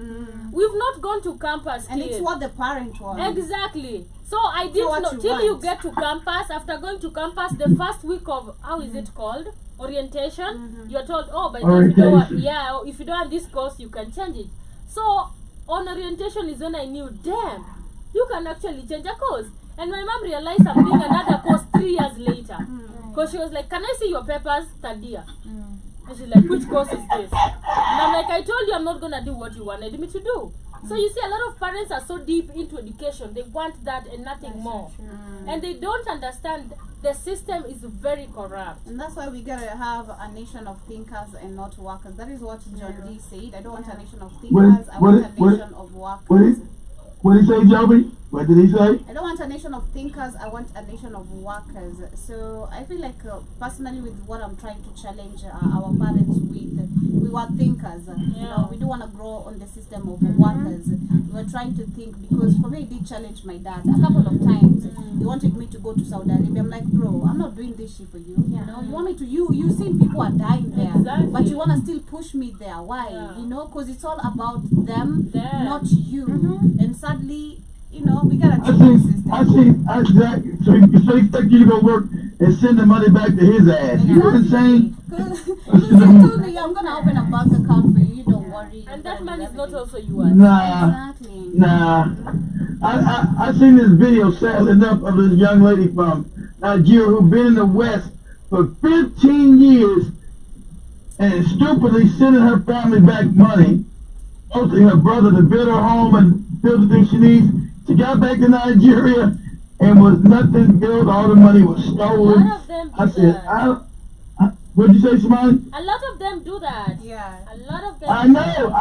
We've not gone to campus
And
still.
it's what the parent wants.
Exactly. So I didn't know till you get to campus. After going to campus, the first week of, how is it called? Orientation. You're told, oh, but if you don't have this course, you can change it. So on orientation is when I knew, damn, you can actually change a course. And my mom realized I'm doing another course 3 years later. Because she was like, can I see your papers, third year? And she's like, which course is this? And I'm like, I told you I'm not going to do what you wanted me to do. So you see, a lot of parents are so deep into education. They want that and nothing more. And they don't understand the system is very corrupt.
And that's why we gotta have a nation of thinkers and not workers. That is what John D said. I don't want a nation of thinkers. I want a nation of workers.
What did he say, Joby? What did he say?
I don't want a nation of thinkers. I want a nation of workers. So I feel like personally, with what I'm trying to challenge our parents with, we were thinkers. You know, we don't want to grow on the system of workers. We were trying to think, because for me, it did challenge my dad a couple of times. He wanted me to go to Saudi Arabia. I'm like, bro, I'm not doing this shit for you. You know, you want me to, you see people are dying there, but you want to still push me there. Why? You know, because it's all about them, not you. And sadly, you know, we gotta change the system.
Exactly. So he expect you to go work and send the money back to his ass. You know what I'm saying?
Because he told me, I'm gonna open a bank account for you, don't worry.
And that man is not also yours.
Nah.
Exactly.
Nah. I seen this video, sadly enough, of this young lady from Nigeria who been in the West for 15 years and stupidly sending her family back money, mostly her brother, to build her home and build the things she needs. She got back to Nigeria and was nothing built. All the money was stolen.
A lot of them do
I said,
that.
what'd you say, Somali?
A lot of them do that.
Yeah.
A lot of them.
I know.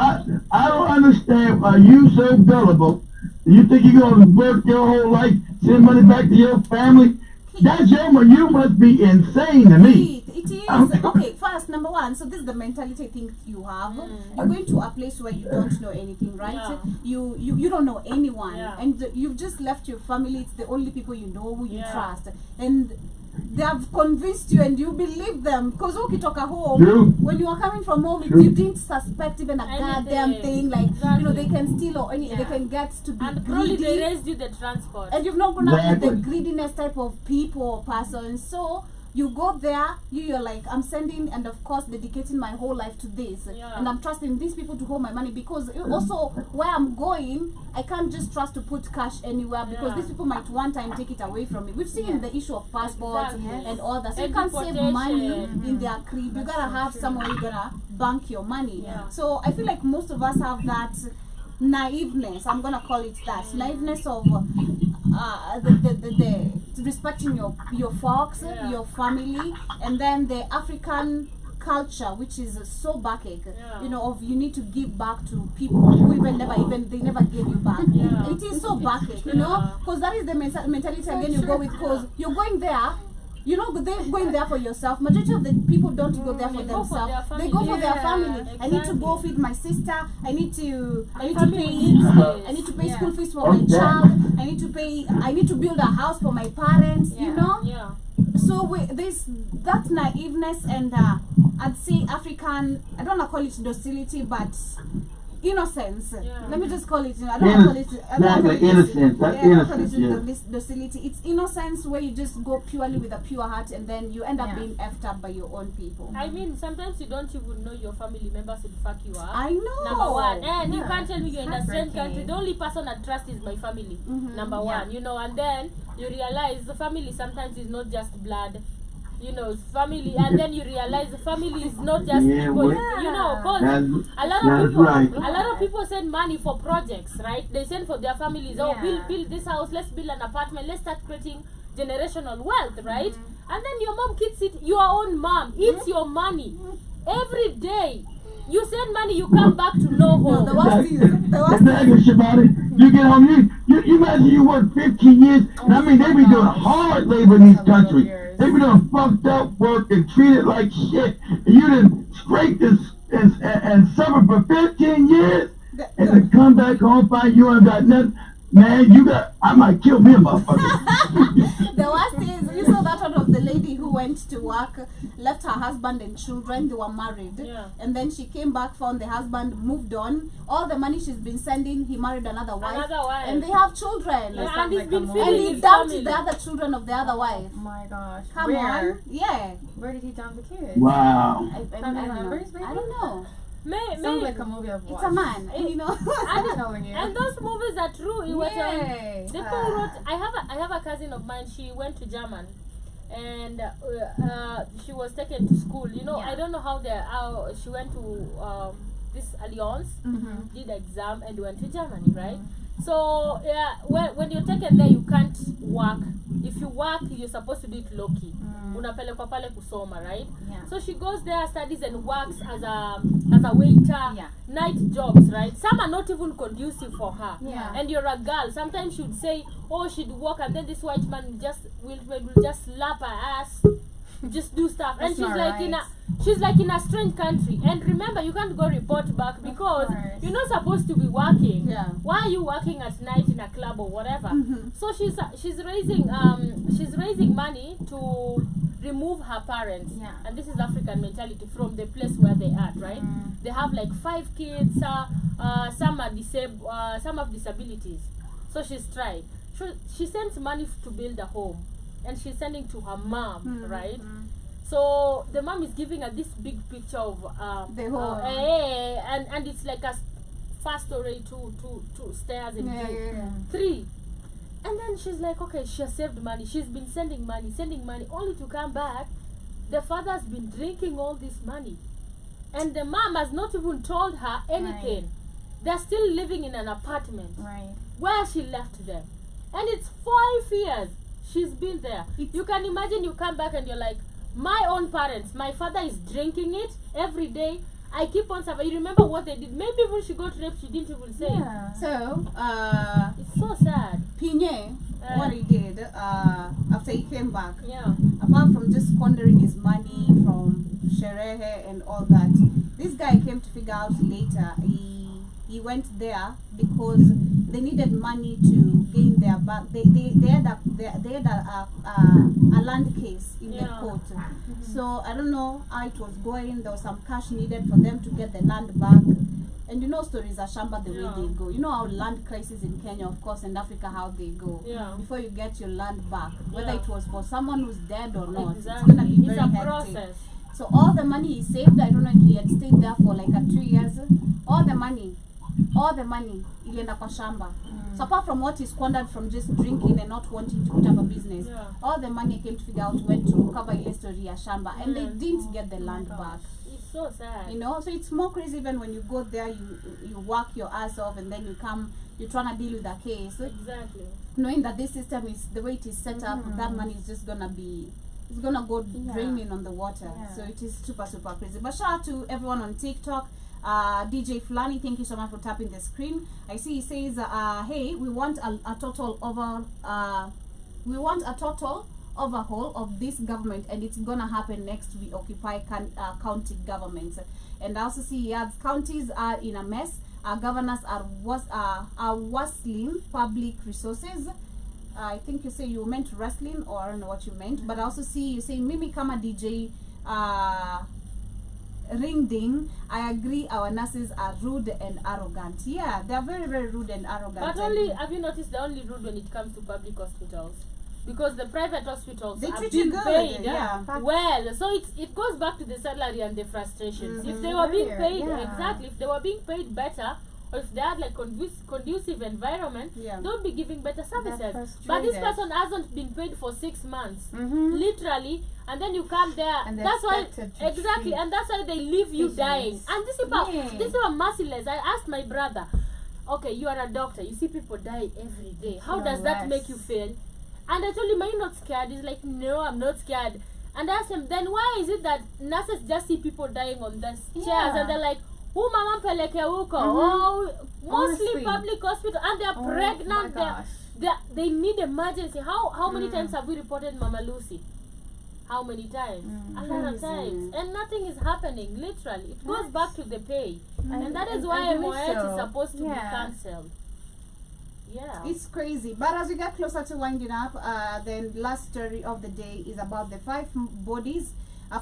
I don't understand why you so gullible. You think you're going to work your whole life, send money back to your family? That's your money. You must be insane to me.
It is. Okay, first, number one, so this is the mentality I think you have. You're going to a place where you don't know anything, right? You don't know anyone. And you've just left your family. It's the only people you know, who you trust. And they have convinced you and you believe them. Because ukitoka home, when you are coming from home, you didn't suspect even a goddamn thing. Like, you know, they can steal or any, they can get to be
and
greedy.
probably they raised you the transport.
And you've not gonna be the greediness type of people or person. So you go there, you're like, I'm sending and of course dedicating my whole life to this. And I'm trusting these people to hold my money, because also where I'm going, I can't just trust to put cash anywhere, because these people might one time take it away from me. We've seen the issue of passports and all that. So you can't save money in their crib. You gotta have somewhere you're gonna bank your money. So I feel like most of us have that naiveness, I'm gonna call it that, naiveness of the respecting your folks, your family, and then the African culture, which is so backache, you know, of you need to give back to people who they never gave you back. It is so backache, you know, because that is the mentality again you go with, because you're going there. You know, they're going there for yourself. Majority of the people don't go there for themselves. They go for their family. Exactly. I need to go feed my sister. I need to pay school fees for my child. I need to build a house for my parents. You know. So there's that naiveness and I'd say African. I don't want to call it docility, but innocence.
Yeah.
Let me just call it. I don't wanna call it. I don't wanna call it
Innocence. That's
yeah, I don't call
innocence.
it
Yeah.
docility. It's innocence where you just go purely with a pure heart, and then you end up
Yeah.
being effed up by your own people.
I mean, sometimes you don't even know your family members will fuck you up.
I know.
Number one, and you
Yeah.
can't tell me you're in a strange
Heartbreaking.
country. The only person I trust is my family. Number
Yeah.
one, you know, and then you realize the family sometimes is not just blood. You know, it's family, and then you realize the family is not just
Yeah,
people.
well,
You know, cause
That's,
a lot
that's
of people,
right.
a lot of people send money for projects, right? They send for their families. Oh,
Yeah.
build this house. Let's build an apartment. Let's start creating generational wealth, right? And then your mom keeps it. Your own mom eats your money every day. You send money, you come back to no home.
The worst is the worst.
Exactly, Shabani. You get home, you imagine you work 15 years, and I mean, they be doing hard labor in these countries. They be doing fucked up work and treated like shit. And you done scrape this and suffer for 15 years, and then come back home, find you ain't got nothing. Man, I might kill me a motherfucker.
The worst is, you saw that one of the lady who went to work, left her husband and children, they were married.
Yeah.
And then she came back, found the husband, moved on. All the money she's been sending, he married another wife.
Another wife.
And they have children.
Yeah,
sounds
and he's
like
been
a movie.
And
feeding
he
his
dumped
family.
the other children of the other wife.
Oh my gosh.
Come
Where?
on. Yeah.
Where did he dump the kids?
Wow.
Family
I don't
members,
know.
maybe?
I don't know.
Sounds like a movie I've
It's
watched.
a man, you know.
I'm telling you.
And those movies are true. It was,
Yay.
the people wrote. I have a cousin of mine. She went to German, and she was taken to school. You know,
Yeah.
I don't know how she went to this Allianz, did exam, and went to Germany, right? So yeah, when you're taken there, you can't work. If you work, you're supposed to do it low key. Unapelekwa pale kusoma, right?
Yeah.
So she goes there, studies, and works as a waiter,
Yeah.
night jobs, right? Some are not even conducive for her.
Yeah.
And you're a girl. Sometimes she would say, "Oh, she'd walk," and then this white man will just slap her ass, just do stuff, and
That's
she's
not
like she's like in a strange country. And remember, you can't go report back because
course.
you're not supposed to be working.
Yeah.
Why are you working at night in a club or whatever? So she's raising money to remove her parents.
Yeah.
And this is African mentality from the place where they are, right? They have like 5 kids. Some are disabled. Some have disabilities. So she's trying. She sends money to build a home, and she's sending to her mom, right? So the mom is giving her this big picture of
The home.
and it's like a first story, two stairs and
Yeah,
view.
yeah.
3. And then she's like, okay, she has saved money. She's been sending money, only to come back. The father's been drinking all this money, and the mom has not even told her anything.
Right.
They're still living in an apartment
Right.
where she left them, and it's 5 years she's been there. You can imagine, you come back and you're like, my own parents, my father is drinking it every day. I keep on surviving. You remember what they did? Maybe when she got raped, she didn't even say.
Yeah.
So,
It's so sad.
Pinye, what he did after he came back,
Yeah.
apart from just squandering his money from sherehe and all that, this guy came to figure out later he went there because they needed money to gain their back. They had a land case in the
Yeah.
court. So I don't know how it was going. There was some cash needed for them to get the land back. And you know stories are shamba the
Yeah.
way they go. You know how land crisis in Kenya, of course, and Africa, how they go.
Yeah.
Before you get your land back, whether
Yeah.
it was for someone who's dead or not,
Exactly.
it's gonna be
It's
very
a
hectic.
process.
So all the money he saved, I don't know if he had stayed there for like 2 years. All the money ilienda kwa shamba. So apart from what he squandered from just drinking and not wanting to put up a business,
Yeah.
all the money came to figure out went to cover ile story ya shamba, and they didn't get the land back.
It's so sad.
You know, so it's more crazy even when you go there, you work your ass off, and then you come, you're trying to deal with a case,
Exactly.
knowing that this system is the way it is set up, that money is just gonna be, it's gonna go draining on the water.
Yeah.
So it is super crazy. But shout out to everyone on TikTok. DJ Flani, thank you so much for tapping the screen. I see he says, hey, we want a total overhaul of this government, and it's gonna happen next we occupy county governments. And I also see he adds, counties are in a mess. Our governors are worsening public resources. I think you say you meant wrestling, or I don't know what you meant, but I also see you say Mimi Kama DJ ring ding, I agree our nurses are rude and arrogant. Yeah, they're very, very rude and arrogant.
But only, have you noticed they're only rude when it comes to public hospitals? Because the private hospitals
They
are
treat
being
you good,
paid
yeah.
well. So it goes back to the salary and the frustrations. If they were being paid, exactly, if they were being paid better, or if they had like conducive environment, don't be giving better services. But this person hasn't been paid for 6 months, literally, and then you come there.
And
that's why
exactly,
and that's why they leave you dying. And this is merciless. I asked my brother, okay, you are a doctor, you see people die every day. How does that make you feel? And I told him, are you not scared? He's like, no, I'm not scared. And I asked him, then why is it that nurses just see people dying on the chairs and they're like, who mama peleke huko? Oh, mostly public hospital, and they're pregnant. They need emergency. How many times have we reported Mama Lucy? How many times? A lot of times, and nothing is happening. Literally, it goes back to the pay, and that is why MOH is supposed to be cancelled. Yeah,
it's crazy. But as we get closer to winding up, the last story of the day is about the 5 bodies.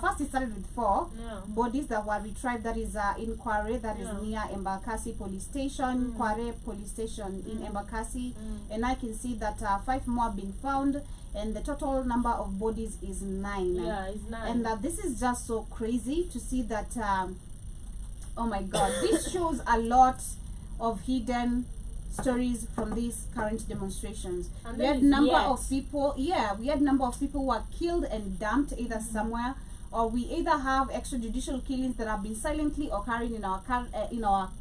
First it started with 4 bodies that were retrieved, that is in Kware, that is near Embakasi police station, Kware police station in Embakasi, and I can see that 5 more have been found, and the total number of bodies is 9.
Yeah, it's 9.
And this is just so crazy to see that, oh my god, this shows a lot of hidden stories from these current demonstrations. And we had number of people, we had number of people who were killed and dumped either somewhere, or we either have extrajudicial killings that have been silently occurring in our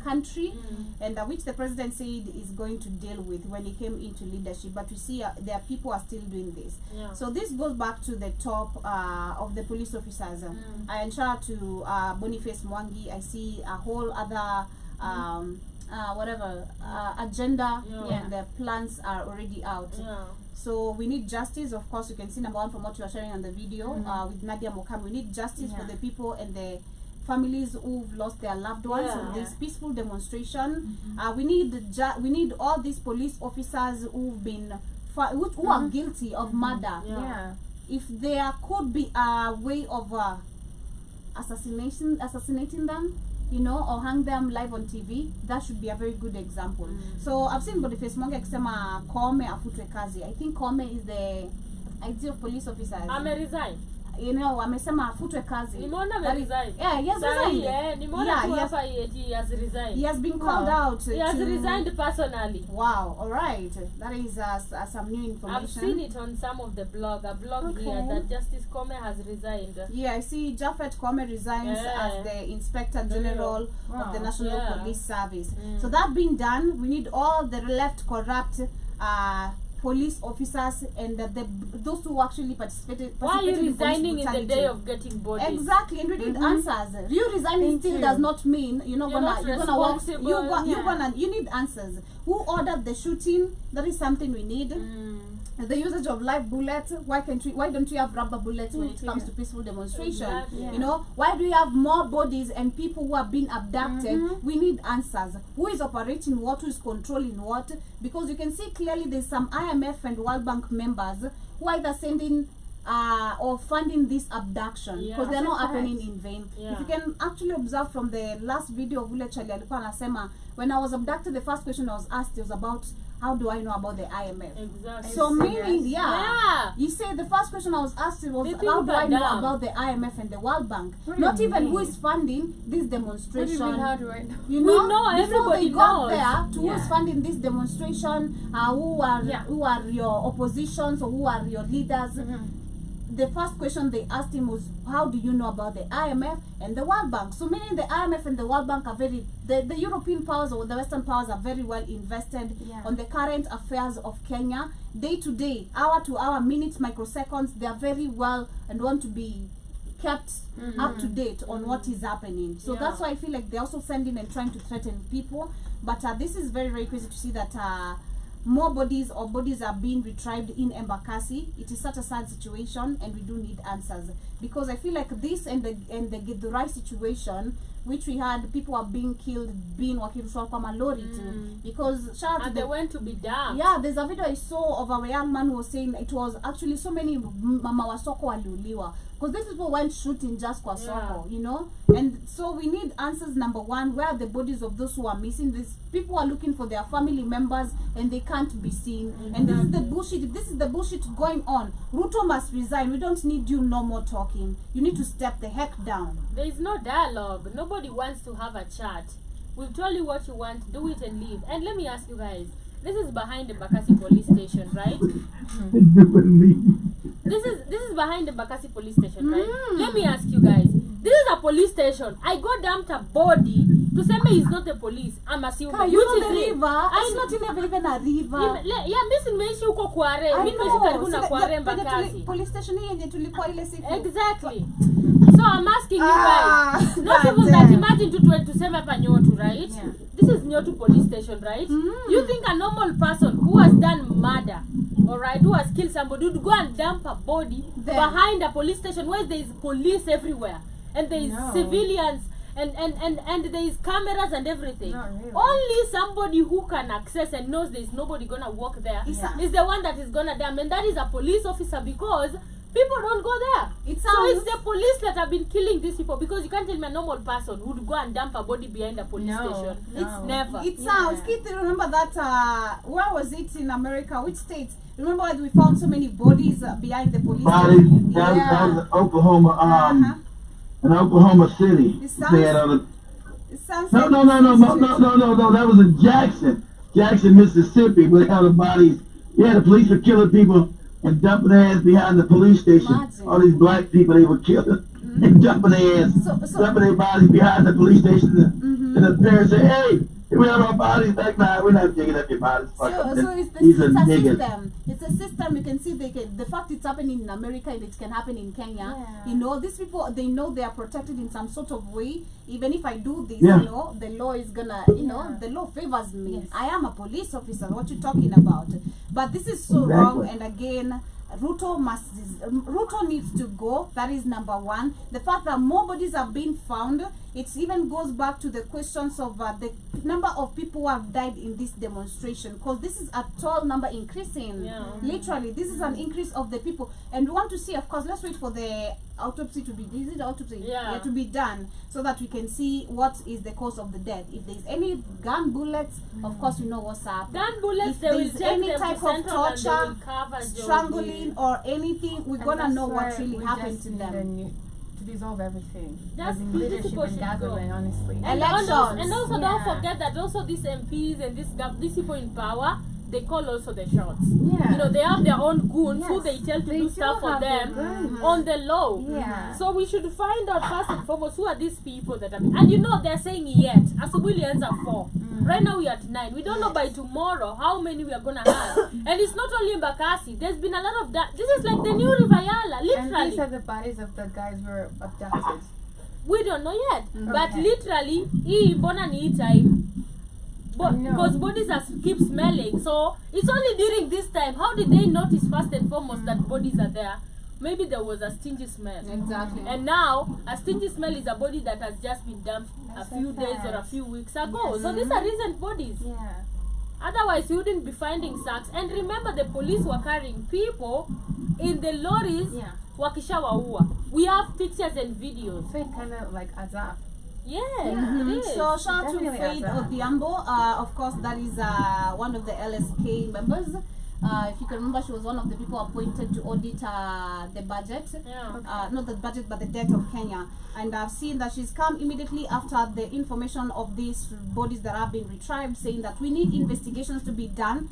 country, and which the president said is going to deal with when he came into leadership. But we see there are people are still doing this. So this goes back to the top of the police officers. And shout out to Boniface Mwangi. I see a whole other agenda, and the plans are already out. So we need justice. Of course, you can see number 1 from what you are sharing on the video with Nadia Mokami. We need justice for the people and the families who've lost their loved ones in this peaceful demonstration. We need all these police officers who've been who are guilty of murder. If there could be a way of assassinating them, you know, or hang them live on TV, that should be a very good example. So I've seen Boniface Mwangi akisema Koome afutwe kazi. I think Koome is the idea of police officers.
Resign.
You know, amesema afutwe kazi.
Nimeona resign.
Yeah, he has resigned.
He has resigned.
He has been called out.
He has resigned personally.
Wow, alright. That is some new information.
I've seen it on some of the blog here that Justice Koome has resigned.
Yeah, I see Japhet Koome resigns as the Inspector General of the National Police Service. So that being done, we need all the left corrupt police officers and those who actually participated.
Why are you resigning in the day of getting bodies?
Exactly, and we need answers. You resigning still does not mean you're gonna work. You need answers. Who ordered the shooting? That is something we need. The usage of live bullets. Why don't we have rubber bullets when it comes to peaceful demonstration? You know, why do we have more bodies and people who have been abducted? We need answers. Who is operating what? Who is controlling what? Because you can see clearly there's some IMF and World Bank members who are either sending or funding this abduction, because they're not happening in vain. If you can actually observe from the last video of Ule Charlie alikuwa anasema, when I was abducted, the first question I was asked was about how do I know about the IMF?
Exactly.
So meaning, you say the first question I was asked was how do I know about the IMF and the World Bank? Not even who is funding this demonstration.
What do you mean, how do I know?
You know,
we know,
before they got
knows.
there to who is funding this demonstration, who are your oppositions or who are your leaders. The first question they asked him was, how do you know about the IMF and the World Bank? So meaning the IMF and the World Bank are the European powers or the Western powers are very well invested on the current affairs of Kenya. Day to day, hour to hour, minutes, microseconds, they are very well and want to be kept up to date on what is happening. So that's why I feel like they're also sending and trying to threaten people. But this is very, very crazy to see that more bodies are being retrieved in Embakasi. It is such a sad situation, and we do need answers, because I feel like this and the Githurai situation, which we had, people are being killed, being wakirushwa kwa malori too, because
they went to be down.
Yeah, there's a video I saw of a young man who was saying it was actually so many mama wasoko waliuliwa because these people went shooting just kwa soko,
Yeah.
you know. And so we need answers. Number one, where are the bodies of those who are missing? These people are looking for their family members and they can't be seen. And this is the bullshit. If this is the bullshit going on, Ruto must resign. We don't need you no more talking. You need to step the heck down.
There is no dialogue. Nobody wants to have a chat. We've told you what you want, do it and leave. And let me ask you guys, this is behind the Bakassi police station, right? This is behind the Bakassi police station, right? Let me ask you guys, this is a police station. I go dumped a body to say me is not the police. I'm assuming.
You know
which
the
is it?
river. It's
I-
not even a river.
Yeah, mimi nimeishi huko Kware.
I
Mimi nimeishi
know.
karibu
So
na
the-
Kware
the- penye
Mbakasi.
police station hii yenye tulikuwa ile siku.
Exactly. So I'm asking you
Ah,
guys, not
God
even that,
damn.
imagine to tuseme hapa Nyotu, right?
Yeah.
This is Nyotu police station, right? You think a normal person who has done murder, alright, who has killed somebody would go and dump a body
Then-
behind a police station where there is police everywhere and there is
No.
civilians and there is cameras and everything.
Not really.
Only somebody who can access and knows there is nobody gonna walk there is
Yeah.
the one that is gonna dump, and that is a police officer, because people don't go there.
It
So
sounds-
it's the police that have been killing these people, because you can't tell me a normal person would go and dump a body behind a police
No,
station.
no.
It's never.
It sounds.
Yeah.
Keith, remember that? Where was it in America? Which states? Remember when we found so many bodies behind the police?
Bodies.
station?
That
Yeah.
was Oklahoma.
Uh-huh.
In Oklahoma City.
It sounds-
They had other.
It sounds
No,
like
no, no, no, no, no, no, no, no. That was in Jackson, Mississippi. Where they had the bodies. Yeah, the police were killing people and dumping their ass behind the police station.
Imagine.
All these black people they were killing and dumping their ass,
So-
dumping their bodies behind the police station. And the parents say, "Hey, we have our bodies back now. We're not digging up your bodies." Fuck
So
them.
it's
These are
a
niggas.
system. It's a system. You can see the fact it's happening in America and it can happen in Kenya.
Yeah.
You know, these people, they know they are protected in some sort of way. Even if I do this,
Yeah.
you know, the law is gonna, you know,
Yeah.
the law favors me.
Yes.
I am a police officer. What you talking about? But this is so
Exactly.
wrong. And again, Ruto needs to go. That is number one. The fact that more bodies have been found, it even goes back to the questions of the number of people who have died in this demonstration, because this is a tall number increasing.
Yeah.
Literally, this is an increase of the people, and we want to see, of course, let's wait for the autopsy to be, is it autopsy?
Yeah.
To be done, so that we can see what is the cause of the death. If there's any gun bullets, of course we know what's up.
Gun bullets,
If
they will
there's
take
any
them
type
to
of
Central and they
torture,
will cover Joe
strangling
Gill.
or anything, we're
And
gonna
that's
know what
why
really
we
happened
just
to
need
them.
a new- to dissolve everything.
Just
As in
these
leadership
people
and
should go.
government, honestly.
And
Elections.
also don't
Yeah.
forget that also these MPs and these people in power, they call also the shots.
Yeah.
You know, they have their own goons who
Yes.
they tell to
They
do
do
stuff for
have their
them
goons.
on the low.
Yeah.
So we should find out first and foremost who are these people that are, and you know they're saying yet. Asubuhi ends at 4. Right now we are at 9. We don't know by tomorrow how many we are gonna have. And it's not only in Bakassi. There's been a lot of that. This is like the new Rivayala,
And these
literally.
are the bodies of the guys who were abducted.
We don't know yet. But
Okay.
literally, hii mbona ni hii time. But
No.
because bodies are keep smelling, so it's only during this time. How did they notice first and foremost that bodies are there? Maybe there was a stingy smell.
Exactly.
And now a stingy smell is a body that has just been dumped
That's
a few
so
days or a
fast.
few weeks ago. So these are recent bodies.
Yeah.
Otherwise, you wouldn't be finding sacks. And remember, the police were carrying people in the lorries.
Yeah.
Wakishawaua. We have pictures and videos.
So it kind of like adds up.
Yeah,
Mhm.
it is.
So shout out to
Definitely
Faith
adds up.
Odhiambo. Of course, that is one of the LSK members. If you can remember, she was one of the people appointed to audit the budget.
Yeah.
Not the budget, but the debt of Kenya. And I've seen that she's come immediately after the information of these bodies that have been retrieved, saying that we need investigations to be done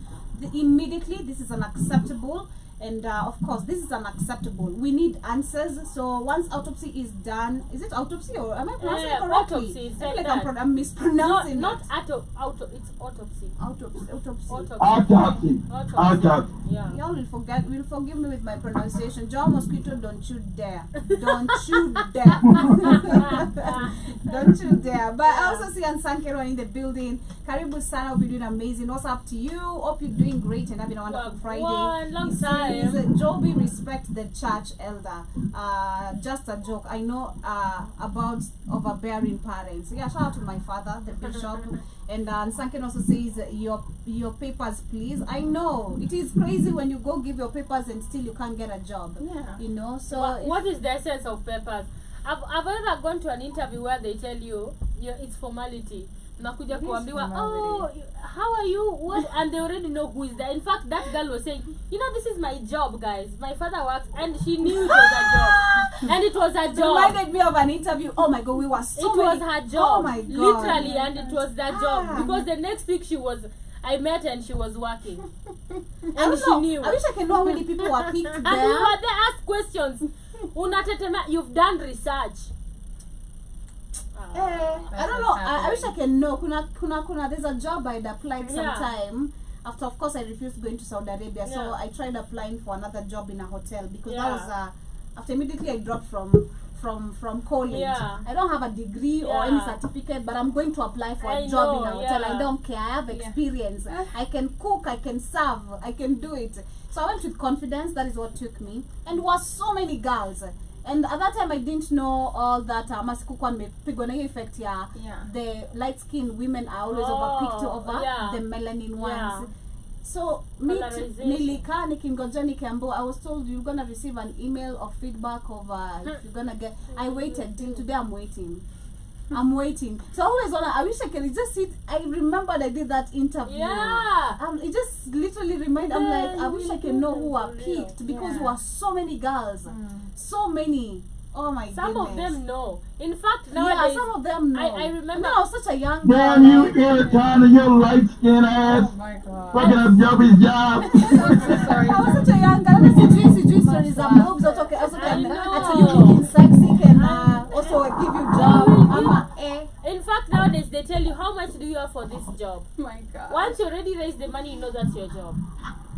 immediately. This is unacceptable. And of course, this is unacceptable. We need answers. So once autopsy is done, is it autopsy or am I pronouncing it
Yeah,
correctly?
autopsy,
I
it's
feel
like
like
that.
I'm mispronouncing
Not
it.
it's autopsy.
Autopsy.
Autopsy.
Autopsy. Autopsy.
Yeah.
Y'all will forgive me with my pronunciation. John Mosquito, don't you dare. Don't you dare. Don't you dear. But I also see Ansankero in the building. Karibu sana, hope you're doing amazing. What's up to you? Hope you're doing great and having a wonderful Friday.
Long
He
time.
says, Joby, respect the church elder. Just a joke. I know about overbearing parents. Yeah, shout out to my father, the bishop. And Sanken also says, your papers, please. I know it is crazy when you go give your papers and still you can't get a job.
Yeah.
You know. So
What is the essence of papers? I've ever gone to an interview where they tell you, it's formality. Nakuja kuambiwa,
formality.
how are you? What? And they already know who is there. In fact, that girl was saying, this is my job, guys. My father works, and she knew it was a job. And it was a
it
job.
reminded me of an interview. Oh my God, we were so
It was her job.
Oh my God,
literally, and it was that job because the next week I met her and she was working, and she knew.
I wish I can know how many people were picked
And
there.
we were there, ask questions. Unatetema, you've done research.
I don't know. I wish I can know. Kuna. There's a job I'd applied
Yeah.
sometime. After, of course, I refused going to Saudi Arabia, so
Yeah.
I tried applying for another job in a hotel because
Yeah.
that was after immediately I dropped from college.
Yeah.
I don't have a degree or any
Yeah.
certificate, but I'm going to apply for
I
a job in a
know,
hotel.
yeah.
I don't care. I have experience. I can cook. I can serve. I can do it. So I went with confidence. That is what took me. And was so many girls. And at that time I didn't know all that masikukwa nimepigwa na hiyo effect ya the light skinned women are always overpicked over the melanin ones. So nilikaa nikingoja nikiambiwa, I was told you're gonna receive an email of feedback of if you're gonna get. I waited till today. I'm waiting. So I always I wish I can just sit. I remembered I did that interview.
Yeah.
It just literally reminded. I'm like, I wish I can know who are picked because there were so many girls, so many. Oh my
Some
goodness.
of them know. In fact, nowadays,
some of them know.
I remember.
I was such a young
Damn
girl.
you, irritating, your light skin ass.
Oh my God.
Fucking up Joby's job.
I'm so sorry.
I was such a young girl. Sijui stories of boobs. Also can you looking sexy can also give you job.
In fact, nowadays they tell you how much do you have for this job.
Oh my God.
Once you already raise the money, you know that's your job.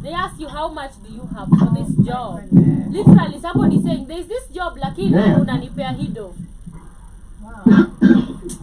They ask you how much do you have for this job. Literally, somebody saying there's this job, lakini unanipea hido.
Wow.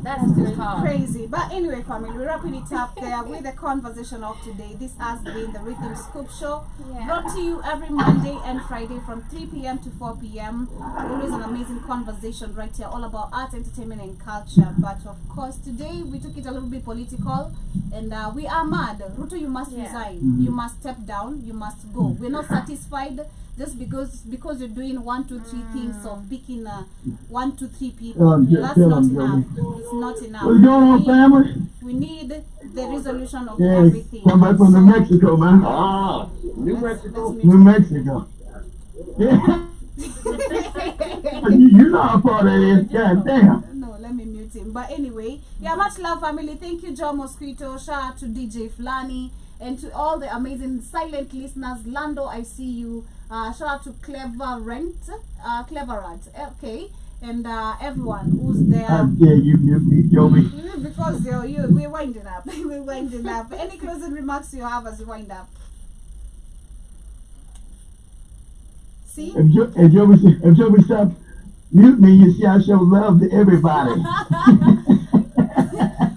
That's too tough.
Crazy. But anyway, family, we're wrapping it up there with the conversation of today. This has been the Rhythm Scoop Show, brought to you every Monday and Friday from 3 p.m. to 4 p.m. Always an amazing conversation right here, all about art, entertainment, and culture. But of course, today we took it a little bit political, and we are mad. Ruto, you must resign. You must step down. You must go. We're not satisfied just because you're doing 1, 2, 3 things of picking 1, 2, 3 people. That's not enough. It's not enough.
What's going on, family?
We need the resolution of
Yes,
everything.
come back from New Mexico, man.
New Mexico.
New Mexico. Yeah. You know how far that is. God damn.
No, let me mute him. But anyway, much love, family. Thank you, Joe Mosquito. Shout out to DJ Flani and to all the amazing silent listeners. Lando, I see you. Shout out to Cleverant, okay, and everyone who's there.
How dare you, Joby?
Because we're winding up. We're winding up. Any closing remarks you have as you wind up? See?
If Joby stops mute me, you see I show love to everybody.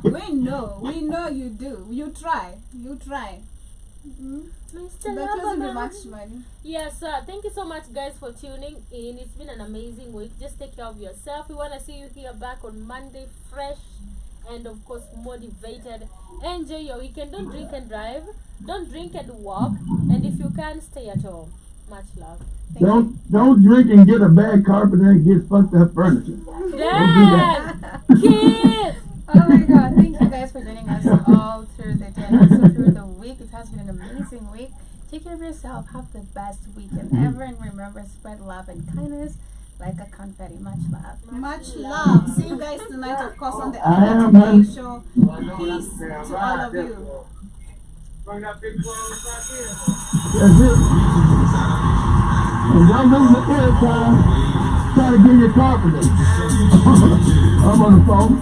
We know you do. You try.
Mr.
The closing
Loverman.
remarks, Shmani.
Yes, thank you so much, guys, for tuning in. It's been an amazing week. Just take care of yourself. We want to see you here back on Monday, fresh and, of course, motivated. Enjoy your weekend. Don't drink and drive. Don't drink and walk. And if you can, stay at home. Much love.
Don't drink and get a bad carpet and get fucked up furniture.
Dad! Kids!
Oh my God, thank you guys for joining us all through the day and also through the week. It has been an amazing week. Take care of yourself. Have the best weekend ever. And remember, spread love and kindness like a confetti. Much love.
Much love. See you guys tonight, of course, on the
I am,
Today
man.
show. Peace to all of you.
That's it. And don't lose the air time. Try to get your confidence. I'm on the phone.